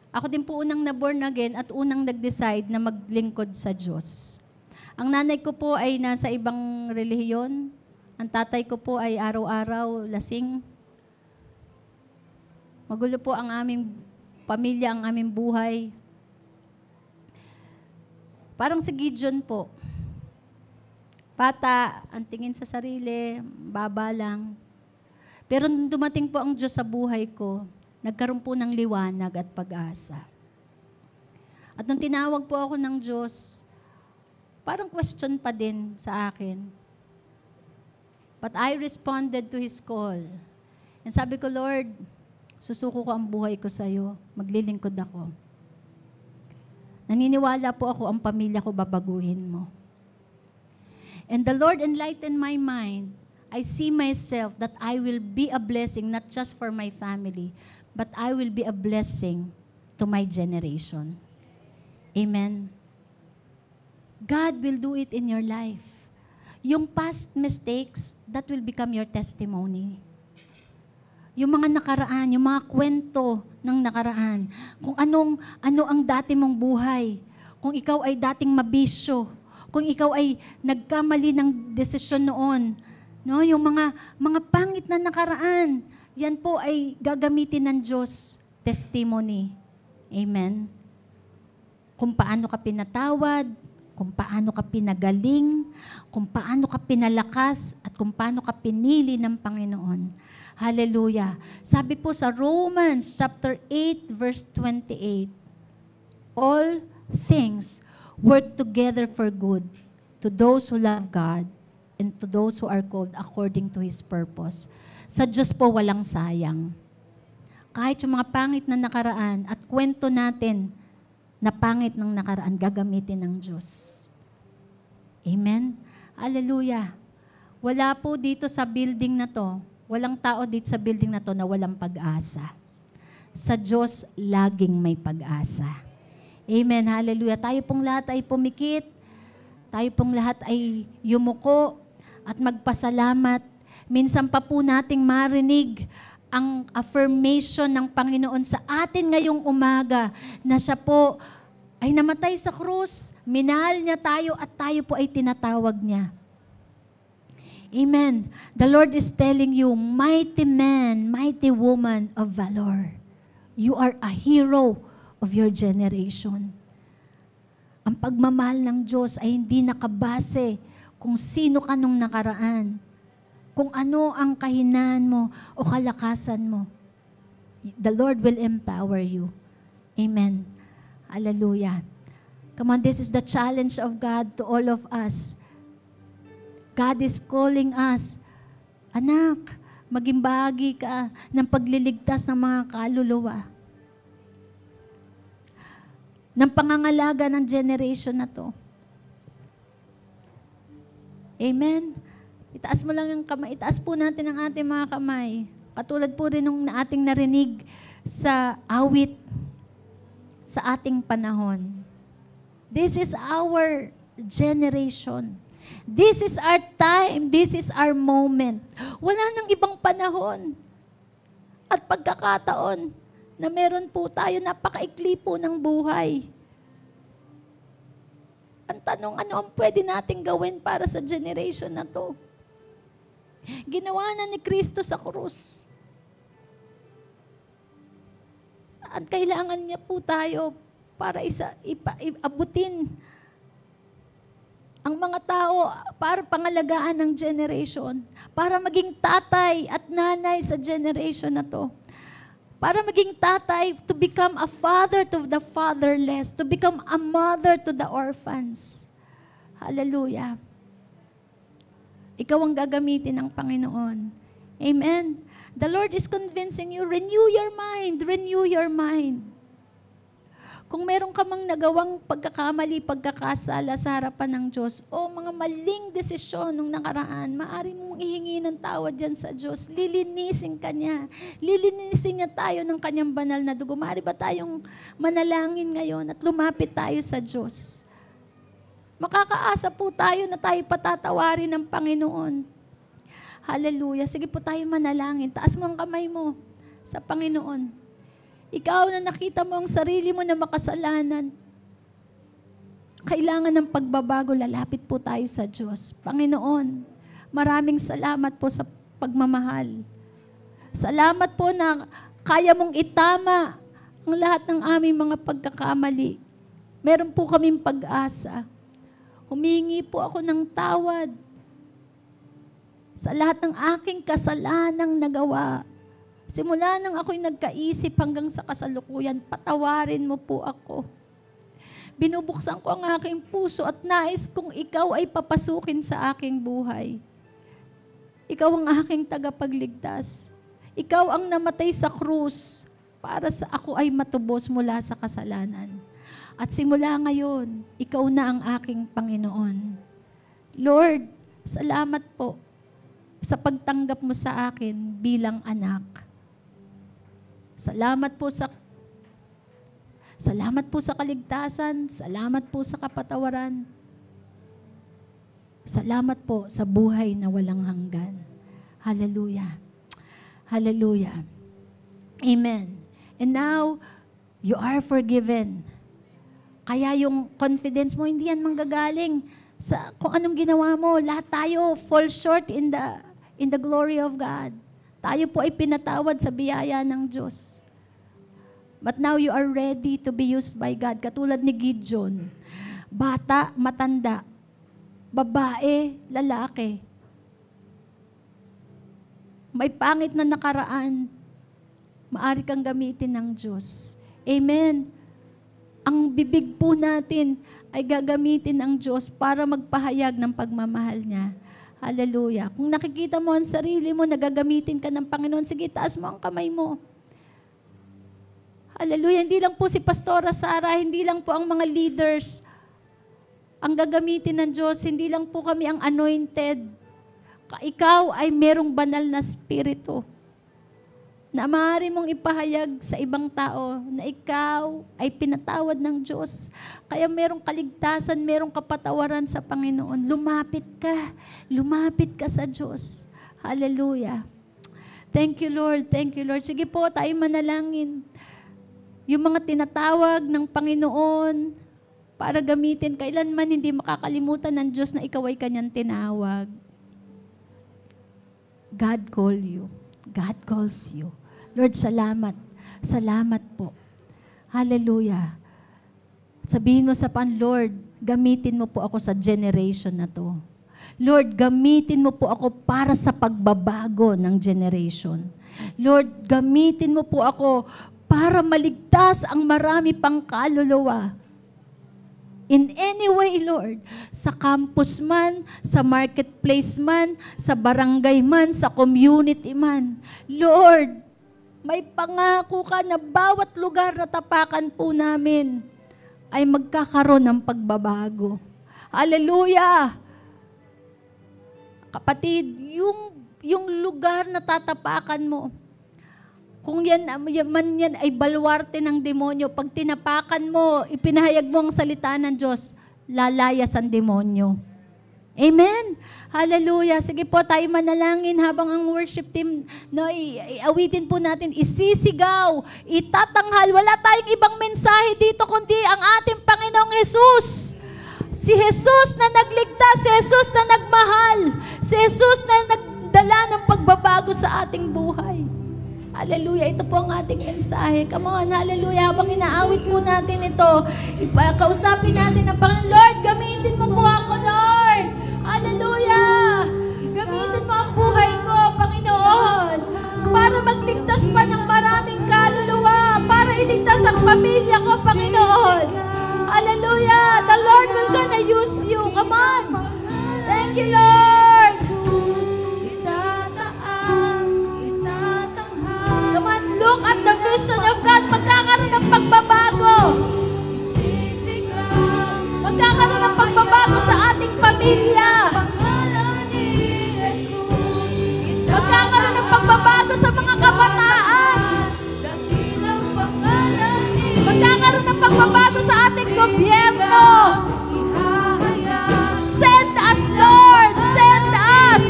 Ako din po unang na-born again at unang nag-decide na maglingkod sa Diyos. Ang nanay ko po ay nasa ibang relihiyon. Ang tatay ko po ay araw-araw lasing. Magulo po ang aming pamilya, ang aming buhay. Parang si Gideon po. Bata, ang tingin sa sarili, baba lang. Pero nung dumating po ang Diyos sa buhay ko, nagkaroon po ng liwanag at pag-asa. At nung tinawag po ako ng Diyos, parang question pa din sa akin. But I responded to His call. And sabi ko, Lord, susuko ko ang buhay ko sa iyo. Maglilingkod ako. Naniniwala po ako, ang pamilya ko babaguhin mo. And the Lord enlightened my mind. I see myself that I will be a blessing, not just for my family, but I will be a blessing to my generation. Amen. God will do it in your life. Yung past mistakes, that will become your testimony. Yung mga nakaraan, yung mga kwento ng nakaraan, kung ano ang dati mong buhay, kung ikaw ay dating mabisyo, kung ikaw ay nagkamali ng desisyon noon, no, yung mga pangit na nakaraan, yan po ay gagamitin ng Diyos testimony. Amen. kung paano ka pinatawad, kung paano ka pinagaling, kung paano ka pinalakas, at kung paano ka pinili ng Panginoon. Hallelujah. Sabi po sa Romans chapter 8 verse 28, all things work together for good to those who love God and to those who are called according to His purpose. Sa Diyos po walang sayang. Kahit yung mga pangit na nakaraan at kwento natin na pangit ng nakaraan, gagamitin ng Diyos. Amen? Hallelujah. Wala po dito sa building na to, walang tao dito sa building na to na walang pag-asa. Sa Diyos, laging may pag-asa. Amen? Hallelujah. Tayo pong lahat ay pumikit, tayo pong lahat ay yumuko at magpasalamat. Minsan pa po nating marinig ang affirmation ng Panginoon sa atin ngayong umaga na siya po ay namatay sa krus, minahal niya tayo at tayo po ay tinatawag niya. Amen. The Lord is telling you, mighty man, mighty woman of valor. You are a hero of your generation. Ang pagmamahal ng Diyos ay hindi nakabase kung sino ka nung nakaraan, kung ano ang kahinaan mo o kalakasan mo. The Lord will empower you. Amen. Hallelujah. Come on, this is the challenge of God to all of us. God is calling us, anak, maging bahagi ka ng pagliligtas ng mga kaluluwa, ng pangangalaga ng generation na to. Amen. Itaas mo lang yung kamay. Itaas po natin ang ating mga kamay. Katulad po rin nung ating narinig sa awit sa ating panahon. This is our generation. This is our time. This is our moment. Wala nang ibang panahon at pagkakataon na meron po tayo, napakaikli po ng buhay. Ang tanong, ano ang pwede nating gawin para sa generation na to? Ginawa na ni Kristo sa krus. At kailangan niya po tayo para abutin ang mga tao para pangalagaan ng generation, para maging tatay at nanay sa generation na to. Para maging tatay, to become a father to the fatherless, to become a mother to the orphans. Hallelujah. Ikaw ang gagamitin ng Panginoon. Amen. The Lord is convincing you, renew your mind, renew your mind. Kung meron ka mang nagawang pagkakamali, pagkakasala sa harapan ng Diyos, o mga maling desisyon nung nakaraan, maaari mong ihingi ng tawad dyan sa Diyos. Lilinisin ka niya. Lilinisin niya tayo ng kanyang banal na dugo. Maaari ba tayong manalangin ngayon at lumapit tayo sa Diyos? Makakaasa po tayo na tayo patatawarin ng Panginoon. Hallelujah. Sige po tayo manalangin. Taas mo ang kamay mo sa Panginoon. Ikaw na nakita mo ang sarili mo na makasalanan, kailangan ng pagbabago, lalapit po tayo sa Diyos. Panginoon, maraming salamat po sa pagmamahal. Salamat po na kaya mong itama ang lahat ng aming mga pagkakamali. Meron po kaming pag-asa. Humingi po ako ng tawad sa lahat ng aking kasalanang nagawa. Simula nang ako'y nagkaisip hanggang sa kasalukuyan, patawarin mo po ako. Binubuksan ko ang aking puso at nais kong ikaw ay papasukin sa aking buhay. Ikaw ang aking tagapagligtas. Ikaw ang namatay sa krus para sa ako ay matubos mula sa kasalanan. At simula ngayon, ikaw na ang aking Panginoon. Lord, salamat po sa pagtanggap mo sa akin bilang anak. Salamat po sa kaligtasan. Salamat po sa kapatawaran. Salamat po sa buhay na walang hanggan. Hallelujah. Hallelujah. Amen. And now, you are forgiven. Kaya yung confidence mo, hindi yan manggagaling sa kung anong ginawa mo. Lahat tayo fall short in the glory of God. Tayo po ay pinatawad sa biyaya ng Diyos. But now you are ready to be used by God. Katulad ni Gideon. Bata, matanda. Babae, lalaki. May pangit na nakaraan. Maari kang gamitin ng Diyos. Amen. Ang bibig po natin ay gagamitin ng Diyos para magpahayag ng pagmamahal niya. Hallelujah. Kung nakikita mo ang sarili mo, nagagamitin ka ng Panginoon, sige, taas mo ang kamay mo. Hallelujah. Hindi lang po si Pastora Sara, hindi lang po ang mga leaders ang gagamitin ng Diyos, hindi lang po kami ang anointed. Ikaw ay merong banal na spirito na maaari mong ipahayag sa ibang tao na ikaw ay pinatawad ng Diyos. Kaya merong kaligtasan, merong kapatawaran sa Panginoon. Lumapit ka sa Diyos. Hallelujah. Thank you, Lord. Thank you, Lord. Sige po, tayo manalangin. Yung mga tinatawag ng Panginoon para gamitin, kailanman hindi makakalimutan ng Diyos na ikaw ay kanyang tinawag. God call you. God calls you. Lord, salamat. Salamat po. Hallelujah. Sabihin mo sa Lord, gamitin mo po ako sa generation na to. Lord, gamitin mo po ako para sa pagbabago ng generation. Lord, gamitin mo po ako para maligtas ang marami pang kaluluwa. In any way, Lord, sa campus man, sa marketplace man, sa barangay man, sa community man. Lord, may pangako ka na bawat lugar na tapakan po namin ay magkakaroon ng pagbabago. Hallelujah! Kapatid, yung lugar na tatapakan mo, kung yan ay balwarte ng demonyo, pag tinapakan mo, ipinahayag mo ang salita ng Diyos, lalayas ang demonyo. Amen? Hallelujah. Sige po, tayo manalangin habang ang worship team, awitin po natin, isisigaw, itatanghal. Wala tayong ibang mensahe dito, kundi ang ating Panginoong Jesus. Si Jesus na nagligtas, si Jesus na nagmahal, si Jesus na nagdala ng pagbabago sa ating buhay. Hallelujah. Ito po ang ating mensahe. Come on, hallelujah. Habang inaawit po natin ito, ipakausapin natin ang Panginoon, Lord, gamitin mo po ako, Lord. Hallelujah. Gamitin mo ang buhay ko, Panginoon, para magligtas pa ng maraming kaluluwa, para iligtas ang pamilya ko, Panginoon. Hallelujah. The Lord will gonna use you. Come on. Thank you, Lord. Look at the vision of God. Magkakaroon ng pagbabago. Magkakaroon ng pagbabago sa ating pamilya. Magkakaroon ng pagbabago sa mga kabataan. Magkakaroon ng pagbabago sa ating gobyerno. Send us, Lord. Send us.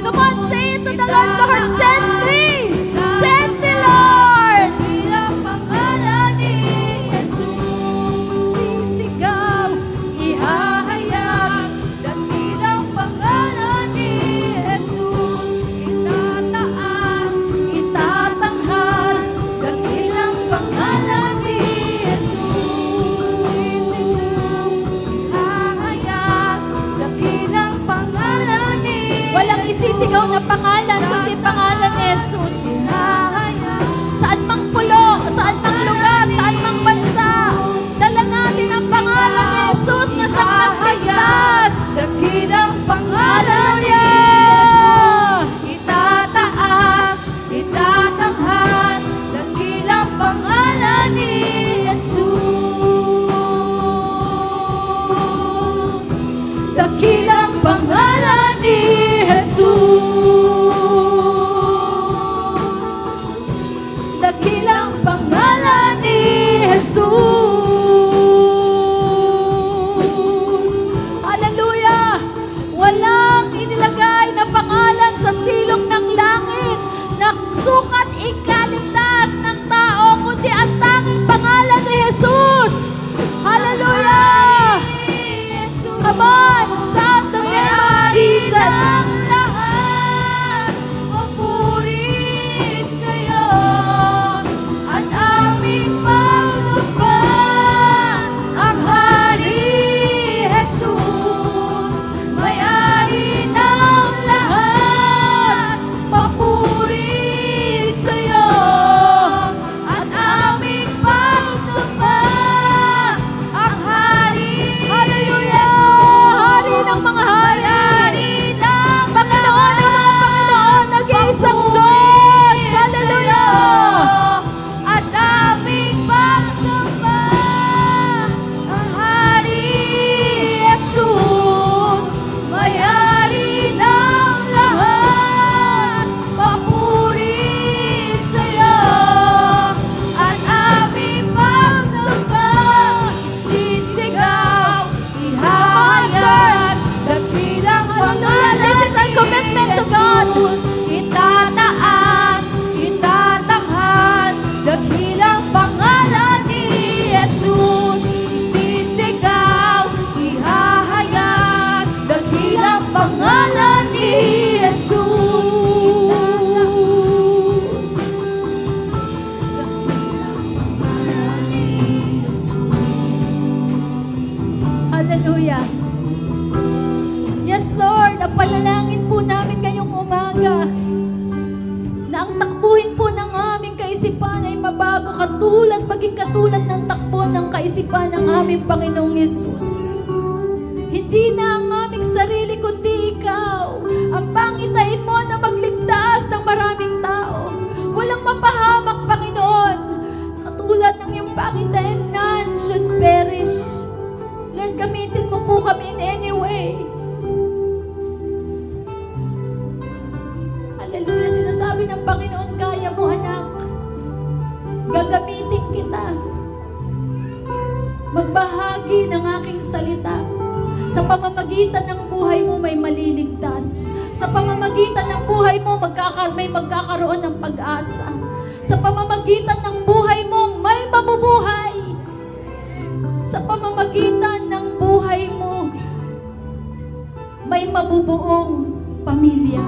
Come on, say it to the Lord. Lord, send me. Send me, Lord. Dakilang pangalan ni Jesus, sisigaw, ihahayag. Dakilang pangalan ni Jesus, itataas, itatanghal. Dakilang pangalan ni Jesus, ihahayag. Dakilang pangalan ni Jesus. Walang isisigaw na pangalan, kundi pangalan ni Jesus. Saan mang pulo, saan mang lugar, saan mang bansa, dala natin ang pangalan ni Jesus na siyang nagligtas. Dakilang pangalan ni Jesus, itataas, itatanghal. Dakilang pangalan ni Jesus. Dakilang pangalan ni Jesus. Dakilang pangalan ni Jesus. Hallelujah! maging katulad ng takbo ng kaisipan ng aming Panginoong Yesus. Hindi na ang aming sarili kundi Ikaw ang pangitain mo na magligtas ng maraming tao. Walang mapahamak, Panginoon, katulad ng iyong pangitain, none should perish. Lord, gamitin mo po kami in any way. Hallelujah, sinasabi ng Panginoon, kaya mo anak. Gagamitin kita. Magbahagi ng aking salita. Sa pamamagitan ng buhay mo may maliligtas. Sa pamamagitan ng buhay mo may magkakaroon ng pag-asa. Sa pamamagitan ng buhay mo may mabubuhay. Sa pamamagitan ng buhay mo may mabubuong pamilya.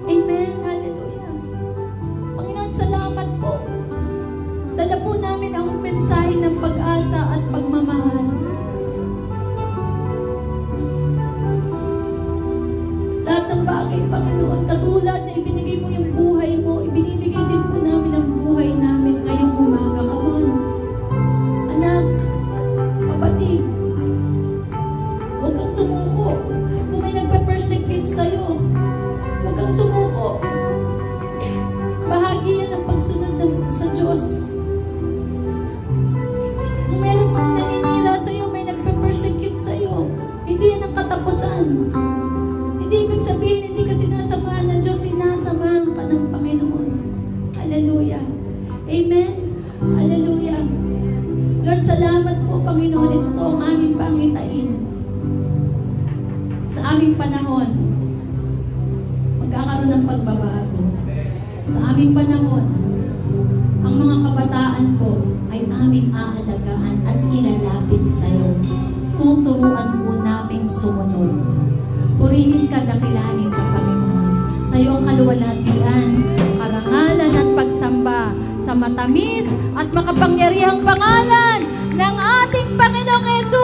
Amen. Hallelujah. Panginoon, salamat po. Dala po namin ang mensahe ng pag-asa at pagmamahal. Lahat ng bagay, Panginoon, katulad na ibinigay mo yung buhay mo, ibinibigay din po namin ang buhay namin ngayong umaga. Come on. Anak, kapatid, huwag kang sumuko. Kung may nagpe-persecute sa'yo, huwag kang sumuko. Bahagi yan ng pagsunod sa Diyos. Kung meron mang naninira sa'yo, may nagpe-persecute sa'yo, hindi yan ang katapusan. Hindi ibig sabihin, hindi ka sinasamahan ng Diyos, sinasamahan ka ng Panginoon. Hallelujah. Amen. Hallelujah. Lord, salamat po, Panginoon. Ito ang aming pangitain. Sa aming panahon, magkakaroon ng pagbabago. Sa aming panahon, ang mga kabataan po ay aming aalagaan at ilalapit sa iyo. Tuturuan po naming sumunod. Purihin ka, dakilanin ka, Panginoon. Sa iyo ang kaluwalhatian, karangalan at pagsamba sa matamis at makapangyarihang pangalan ng ating Panginoong Yesus.